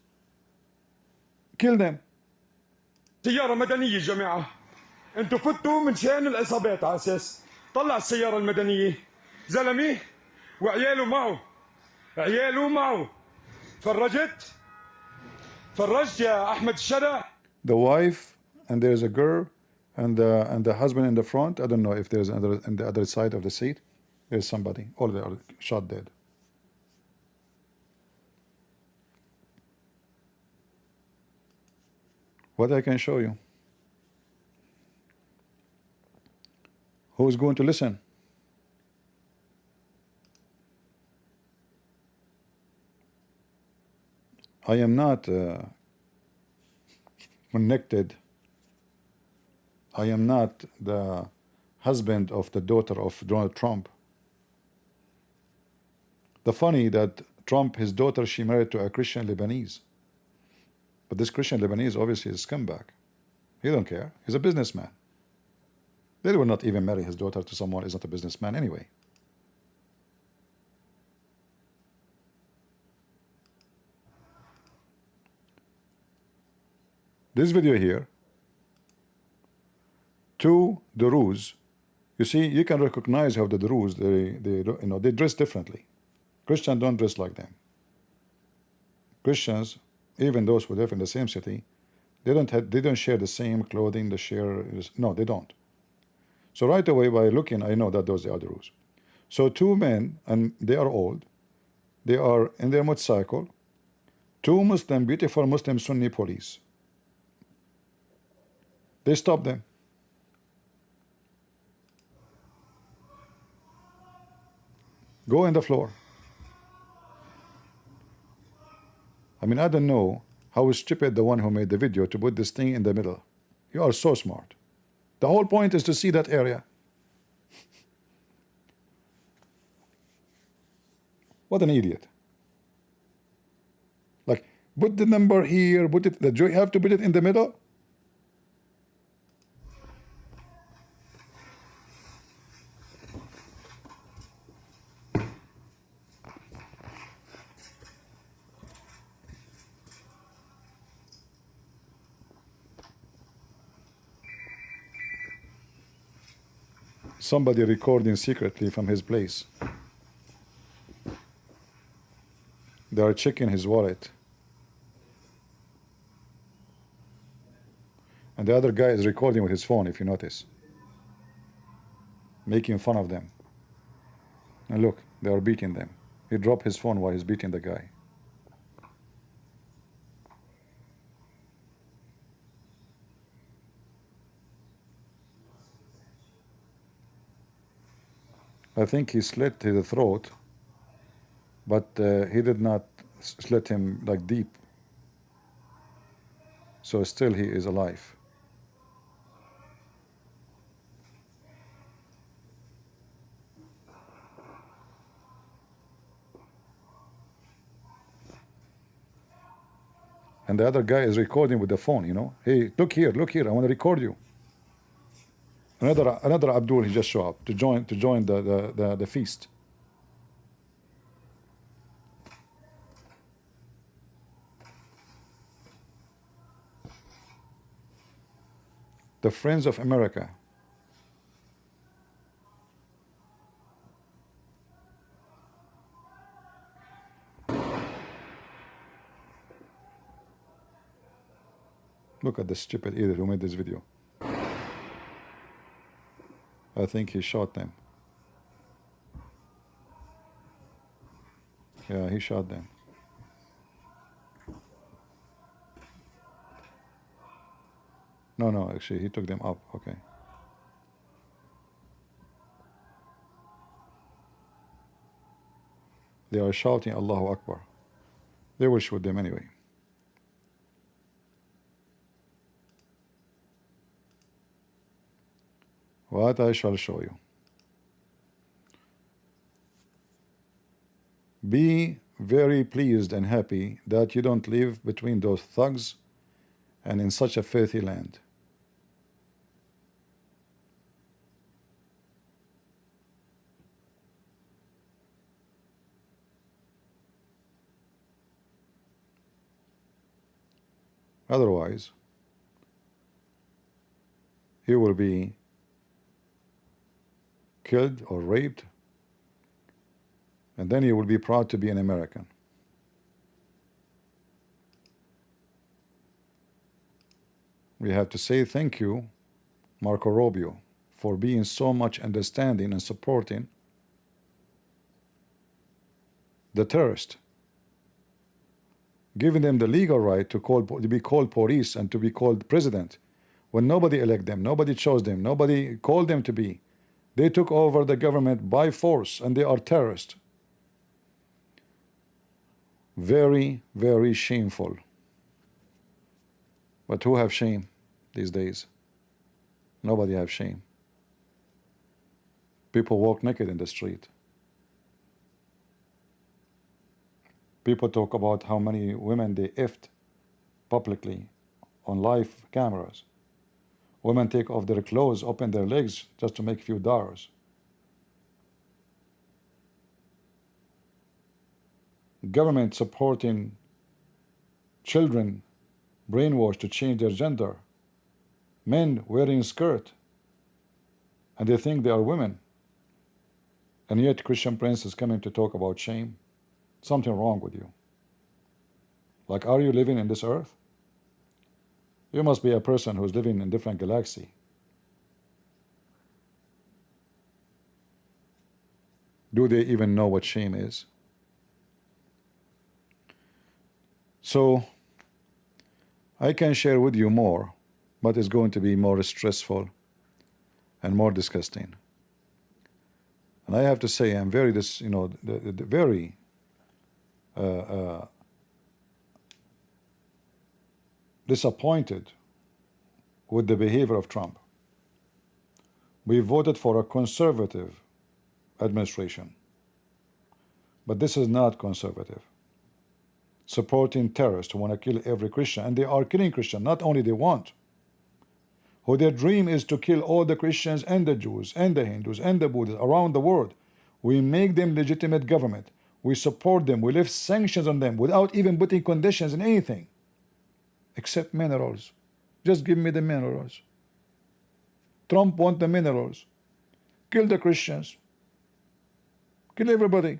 kill them. سيارة مدنية جماعة. انتوا فتوا من شان العصابات على اساس طلع السيارة المدنية زلمه وعياله معه. فرجت يا احمد الشرع. The wife, and there is a girl, and the husband in the front. I don't know if there's another on the other side of the seat. There's somebody. All they are shot dead. What I can show you? Who's going to listen? I am not connected. I am not the husband of the daughter of Donald Trump. The funny that Trump, his daughter, she married to a Christian Lebanese. But this Christian Lebanese obviously is a scumbag. He don't care. He's a businessman. They will not even marry his daughter to someone who is not a businessman anyway. This video here, two Druze, you see, you can recognize how the Druze, they dress differently. Christians don't dress like them. Christians, even those who live in the same city, they don't share the same clothing. No, they don't. So right away by looking, I know that those are the Druze. So two men, and they are old. They are in their motorcycle. Two beautiful Muslim Sunni police. They stop them. Go in the floor. I mean, I don't know how stupid the one who made the video to put this thing in the middle. You are so smart. The whole point is to see that area. What an idiot. Like, put the number here, put it, you have to put it in the middle? Somebody recording secretly from his place. They are checking his wallet. And the other guy is recording with his phone, if you notice. Making fun of them. And look, they are beating them. He dropped his phone while he's beating the guy. I think he slit his throat, but he did not slit him like deep. So still he is alive. And the other guy is recording with the phone, you know. Hey, look here, I want to record you. Another Abdul, he just showed up to join the feast. The Friends of America. Look at the stupid idiot who made this video. I think he shot them. Yeah, he shot them. No, actually, he took them up. Okay. They are shouting Allahu Akbar. They will shoot them anyway. What I shall show you. Be very pleased and happy that you don't live between those thugs and in such a filthy land. Otherwise, you will be killed or raped, and then you will be proud to be an American. We have to say thank you, Marco Rubio, for being so much understanding and supporting the terrorist, giving them the legal right to be called police and to be called president when nobody elected them, nobody chose them, nobody called them to be. They took over the government by force, and they are terrorists. Very, very shameful. But who have shame these days? Nobody have shame. People walk naked in the street. People talk about how many women they effed publicly on live cameras. Women take off their clothes, open their legs just to make a few dollars. Government supporting children brainwashed to change their gender. Men wearing skirt, and they think they are women. And yet Christian Prince is coming to talk about shame. Something wrong with you. Like, are you living in this earth? You must be a person who's living in a different galaxy. Do they even know what shame is? So, I can share with you more, but it's going to be more stressful and more disgusting. And I have to say, I'm very very disappointed with the behavior of Trump. We voted for a conservative administration, but this is not conservative. Supporting terrorists who want to kill every Christian, and they are killing Christians. Not only they want, who their dream is to kill all the Christians and the Jews and the Hindus and the Buddhists around the world. We make them legitimate government. We support them. We lift sanctions on them without even putting conditions in anything, except minerals. Just give me the minerals. Trump wants the minerals. Kill the Christians. Kill everybody.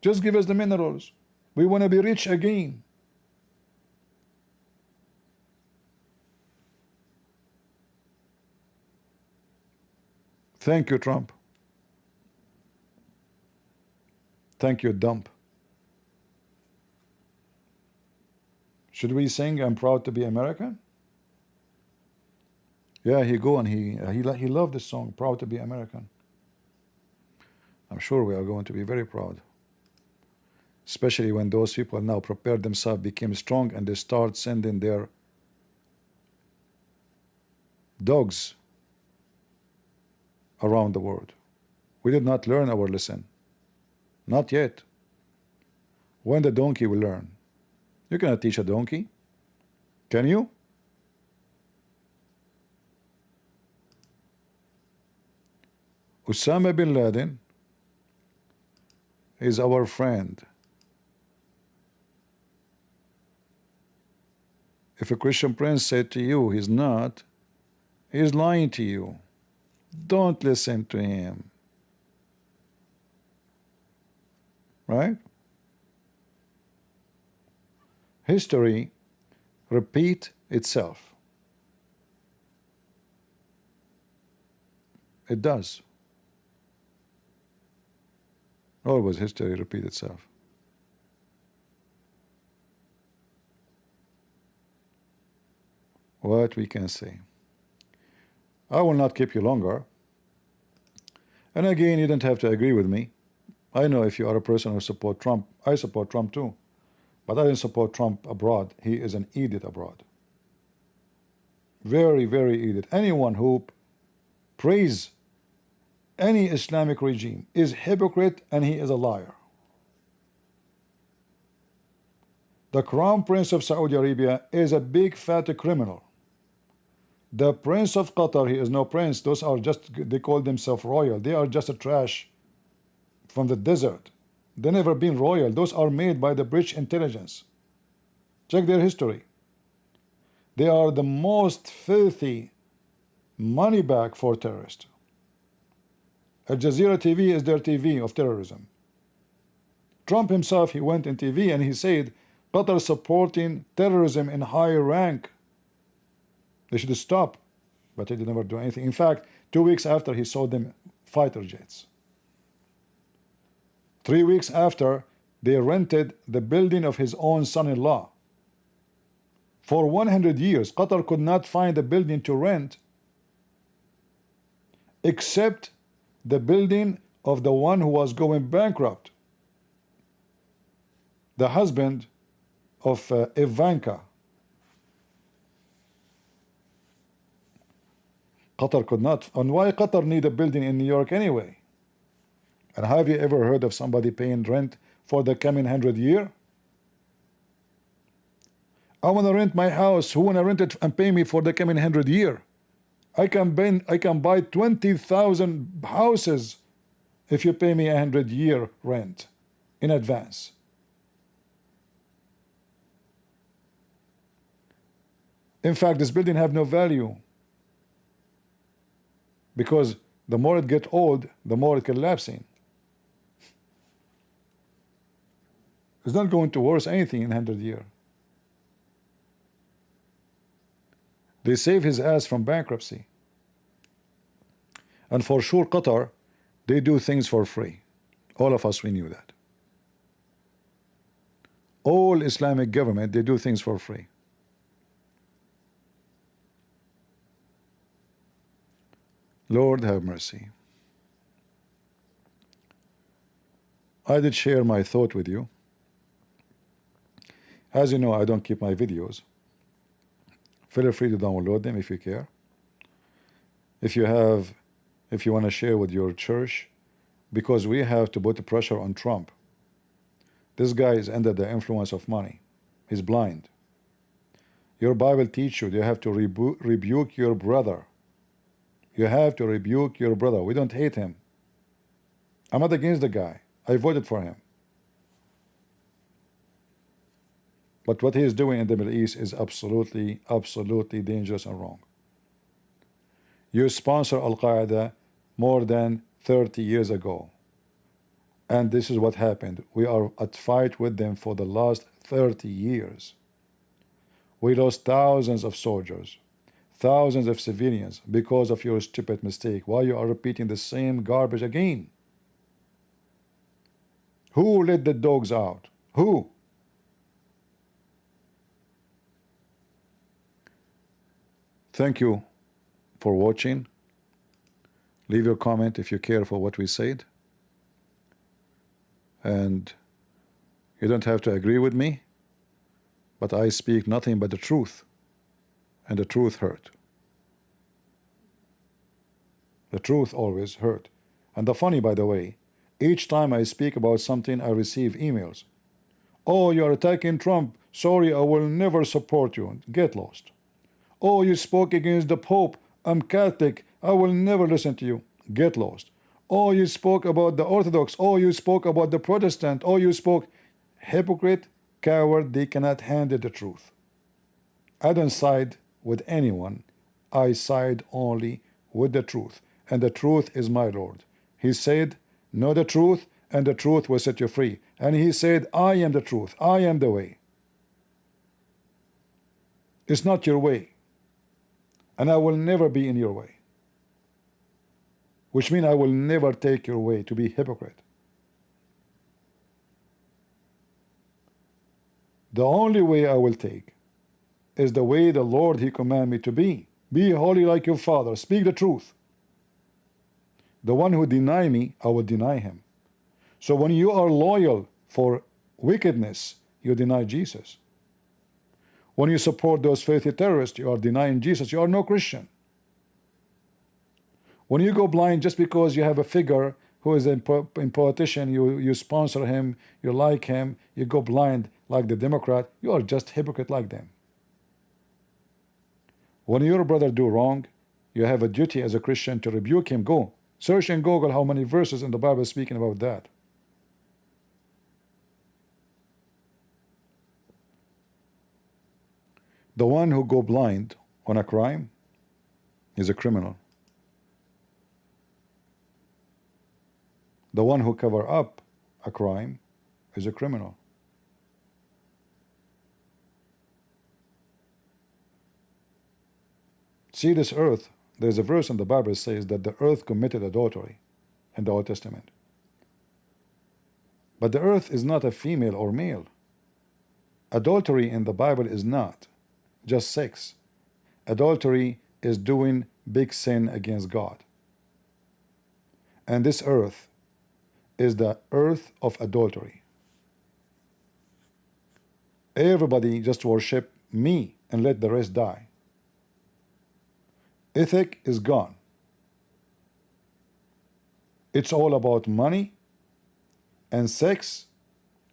Just give us the minerals. We want to be rich again. Thank you, Trump. Thank you, dump. Should we sing "I'm proud to be American"? Yeah, he go and he loved this song, "Proud to be American." I'm sure we are going to be very proud, especially when those people now prepared themselves, became strong, and they start sending their dogs around the world. We did not learn our lesson. Not yet. When the donkey will learn? You cannot teach a donkey. Can you? Osama bin Laden is our friend. If a Christian prince said to you he's not, he's lying to you. Don't listen to him. Right? History repeats itself. It does. Always history repeats itself. What we can say. I will not keep you longer. And again, you don't have to agree with me. I know if you are a person who supports Trump, I support Trump too. But I didn't support Trump abroad. He is an idiot abroad. Very, very idiot. Anyone who praise any Islamic regime is hypocrite, and he is a liar. The Crown Prince of Saudi Arabia is a big fat criminal. The Prince of Qatar, he is no prince. Those are just, they call themselves royal. They are just a trash from the desert. They never been royal. Those are made by the British intelligence. Check their history. They are the most filthy money bag for terrorists. Al Jazeera TV is their TV of terrorism. Trump himself, he went in TV and he said Qatar supporting terrorism in high rank. They should stop, but he did never do anything. In fact, 2 weeks after, he sold them fighter jets. 3 weeks after, they rented the building of his own son-in-law. For 100 years, Qatar could not find a building to rent except the building of the one who was going bankrupt, the husband of Ivanka. Qatar could not. And why Qatar need a building in New York anyway? And have you ever heard of somebody paying rent for the coming 100 years? I want to rent my house. Who want to rent it and pay me for the coming 100 years? I can buy 20,000 houses if you pay me 100-year rent in advance. In fact, this building have no value, because the more it get old, the more it collapsing. It's not going to worse anything in 100 years. They save his ass from bankruptcy. And for sure, Qatar, they do things for free. All of us, we knew that. All Islamic government, they do things for free. Lord have mercy. I did share my thought with you. As you know, I don't keep my videos. Feel free to download them if you care. If you want to share with your church, because we have to put the pressure on Trump. This guy is under the influence of money. He's blind. Your Bible teaches you have to rebuke your brother. You have to rebuke your brother. We don't hate him. I'm not against the guy. I voted for him. But what he is doing in the Middle East is absolutely, absolutely dangerous and wrong. You sponsor Al-Qaeda more than 30 years ago. And this is what happened. We are at fight with them for the last 30 years. We lost thousands of soldiers, thousands of civilians because of your stupid mistake. Why you are repeating the same garbage again? Who let the dogs out? Who? Thank you for watching. Leave your comment if you care for what we said. And you don't have to agree with me, but I speak nothing but the truth, and the truth hurt. The truth always hurt. And the funny, by the way, each time I speak about something, I receive emails. Oh, you are attacking Trump. Sorry, I will never support you. Get lost. Oh, you spoke against the Pope. I'm Catholic. I will never listen to you. Get lost. Oh, you spoke about the Orthodox. Oh, you spoke about the Protestant. Oh, you spoke. Hypocrite, coward, they cannot handle the truth. I don't side with anyone. I side only with the truth. And the truth is my Lord. He said, know the truth, and the truth will set you free. And he said, I am the truth. I am the way. It's not your way. And I will never be in your way. Which means I will never take your way to be hypocrite. The only way I will take is the way the Lord He commanded me to be. Be holy like your Father. Speak the truth. The one who deny me, I will deny him. So when you are loyal for wickedness, you deny Jesus. When you support those faithy terrorists, you are denying Jesus. You are no Christian. When you go blind just because you have a figure who is a politician, you sponsor him, you like him, you go blind like the Democrat, you are just hypocrite like them. When your brother do wrong, you have a duty as a Christian to rebuke him. Go search in Google how many verses in the Bible speaking about that. The one who go blind on a crime is a criminal. The one who cover up a crime is a criminal. See this earth, there's a verse in the Bible that says that the earth committed adultery in the Old Testament. But the earth is not a female or male. Adultery in the Bible is not just sex. Adultery is doing big sin against God. And this earth is the earth of adultery. Everybody just worship me and let the rest die. Ethic is gone. It's all about money and sex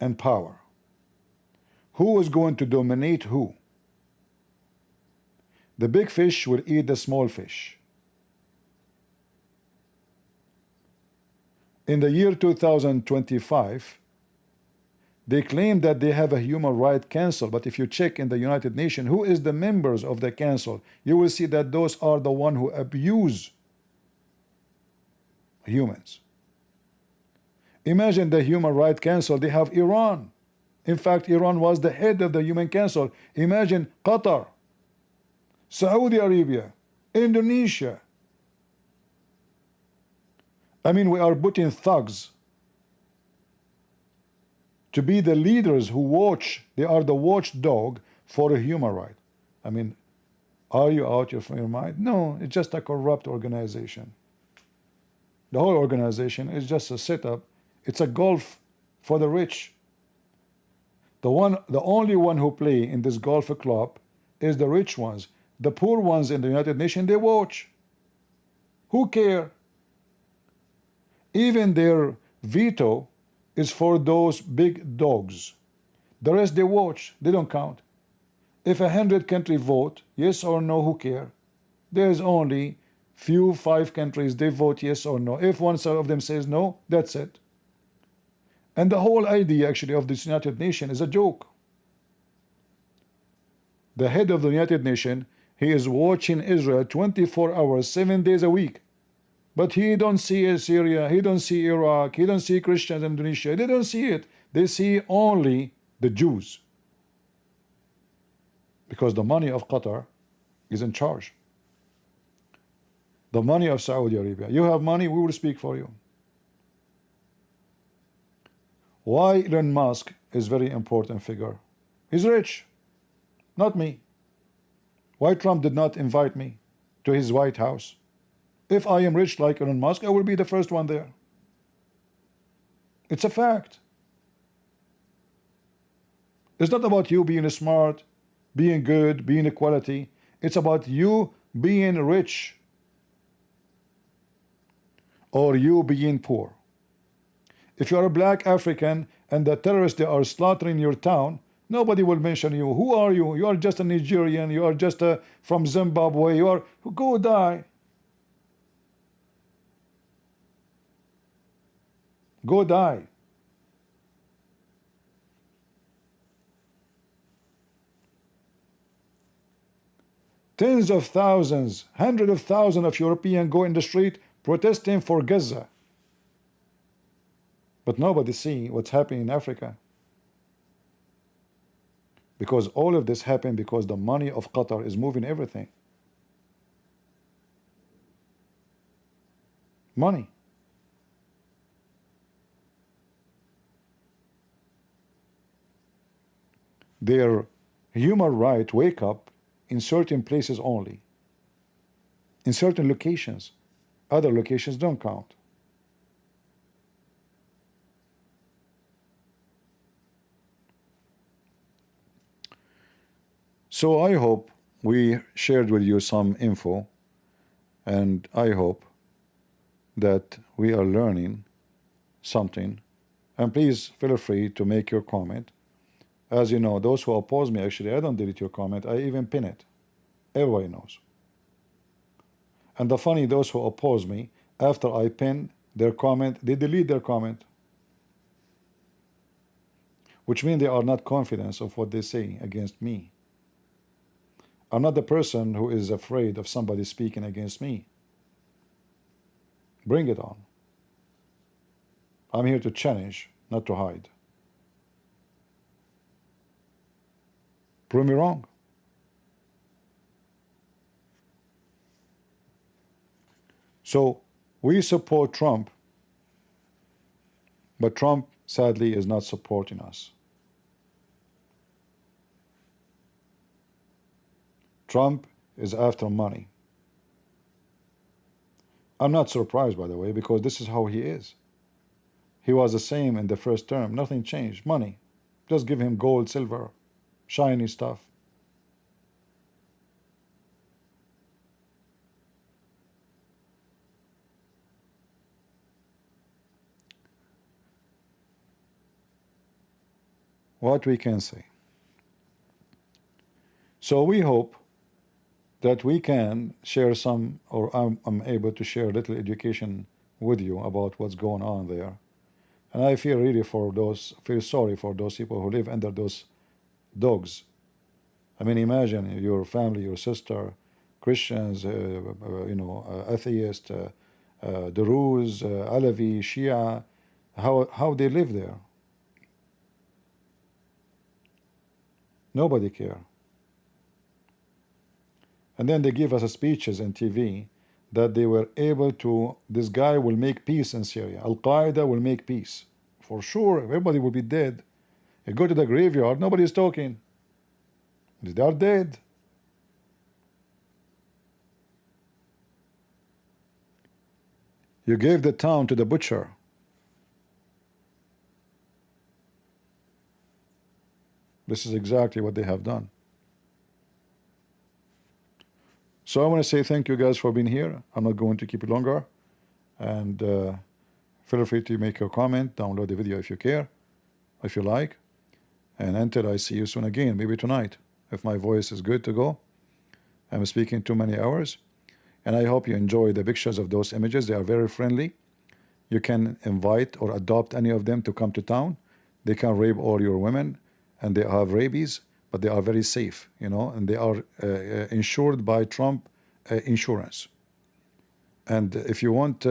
and power. Who is going to dominate who? The big fish will eat the small fish. In the year 2025, they claim that they have a human rights council, but if you check in the United Nations, who is the members of the council, you will see that those are the ones who abuse humans. Imagine the Human Rights Council, they have Iran. In fact, Iran was the head of the Human Council. Imagine Qatar, Saudi Arabia, Indonesia. I mean, we are putting thugs to be the leaders who watch. They are the watchdog for a human right. I mean, are you out of your mind? No, it's just a corrupt organization. The whole organization is just a setup. It's a golf for the rich. The only one who play in this golf club is the rich ones. The poor ones in the United Nations, they watch. Who care? Even their veto is for those big dogs. The rest they watch, they don't count. If 100 countries vote yes or no, who care? There's only few 5 countries they vote yes or no. If one of them says no, that's it. And the whole idea actually of this United Nations is a joke. The head of the United Nations, he is watching Israel 24 hours, 7 days a week. But he don't see Syria, he don't see Iraq, he don't see Christians in Indonesia. They don't see it. They see only the Jews. Because the money of Qatar is in charge. The money of Saudi Arabia. You have money, we will speak for you. Why Elon Musk is very important figure? He's rich, not me. Why Trump did not invite me to his White House? If I am rich like Elon Musk, I will be the first one there. It's a fact. It's not about you being smart, being good, being equality. It's about you being rich or you being poor. If you are a black African and the terrorists they are slaughtering your town, nobody will mention you. Who are you? You are just a Nigerian. You are just from Zimbabwe. You are, go die. Go die. Tens of thousands, hundreds of thousands of Europeans go in the street protesting for Gaza. But nobody see what's happening in Africa. Because all of this happened because the money of Qatar is moving everything. Money. Their human right wake up in certain places only. In certain locations. Other locations don't count. So I hope we shared with you some info, and I hope that we are learning something. And please feel free to make your comment. As you know, those who oppose me, actually, I don't delete your comment, I even pin it. Everybody knows. And the funny, those who oppose me, after I pin their comment, they delete their comment. Which means they are not confident of what they say against me. I'm not the person who is afraid of somebody speaking against me. Bring it on. I'm here to challenge, not to hide. Prove me wrong. So we support Trump, but Trump sadly is not supporting us. Trump is after money. I'm not surprised, by the way, because this is how he is. He was the same in the first term. Nothing changed. Money. Just give him gold, silver, shiny stuff. What we can say. So we hope that we can share some, or I'm able to share a little education with you about what's going on there. And I feel really feel sorry for those people who live under those dogs. I mean, imagine your family, your sister, Christians, atheists, Druze, Alavi, Shia, how they live there. Nobody care. And then they give us speeches on TV that they were able to, this guy will make peace in Syria. Al-Qaeda will make peace. For sure, everybody will be dead. You go to the graveyard, nobody's talking. They are dead. You gave the town to the butcher. This is exactly what they have done. So I want to say thank you guys for being here. I'm not going to keep it longer. And feel free to make a comment, download the video if you care, if you like. And until I see you soon again, maybe tonight, if my voice is good to go. I'm speaking too many hours. And I hope you enjoy the pictures of those images. They are very friendly. You can invite or adopt any of them to come to town. They can rape all your women, and they have rabies, but they are very safe, you know, and they are insured by Trump insurance. And if you want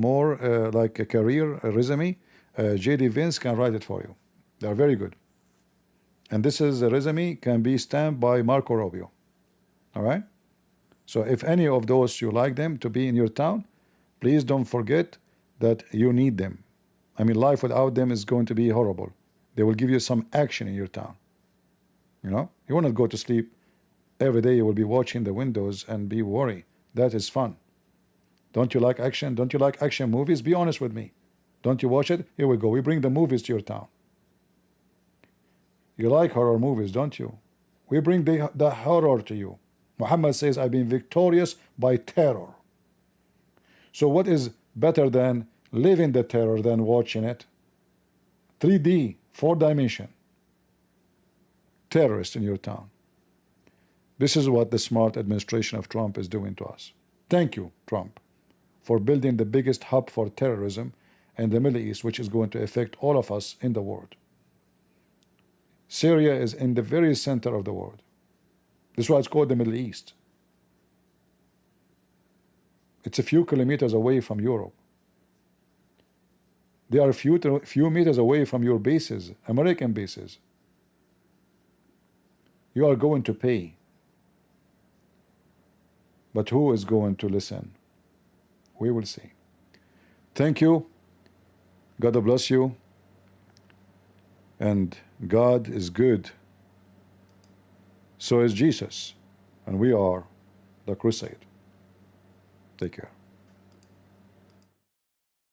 more like a career a resume, J.D. Vance can write it for you. They are very good. And this is a resume can be stamped by Marco Rubio. All right? So if any of those you like them to be in your town, please don't forget that you need them. I mean, life without them is going to be horrible. They will give you some action in your town. You know, you will not go to sleep every day. You will be watching the windows and be worried. That is fun. Don't you like action? Don't you like action movies? Be honest with me. Don't you watch it? Here we go. We bring the movies to your town. You like horror movies, don't you? We bring the horror to you. Muhammad says, I've been victorious by terror. So what is better than living the terror than watching it? 3D, 4-dimension. Terrorists in your town. This is what the smart administration of Trump is doing to us. Thank you, Trump, for building the biggest hub for terrorism in the Middle East, which is going to affect all of us in the world. Syria is in the very center of the world. This is why it's called the Middle East. It's a few kilometers away from Europe. They are a few meters away from your bases, American bases. You are going to pay. But who is going to listen? We will see. Thank you. God bless you. And God is good. So is Jesus. And we are the crusade. Take care.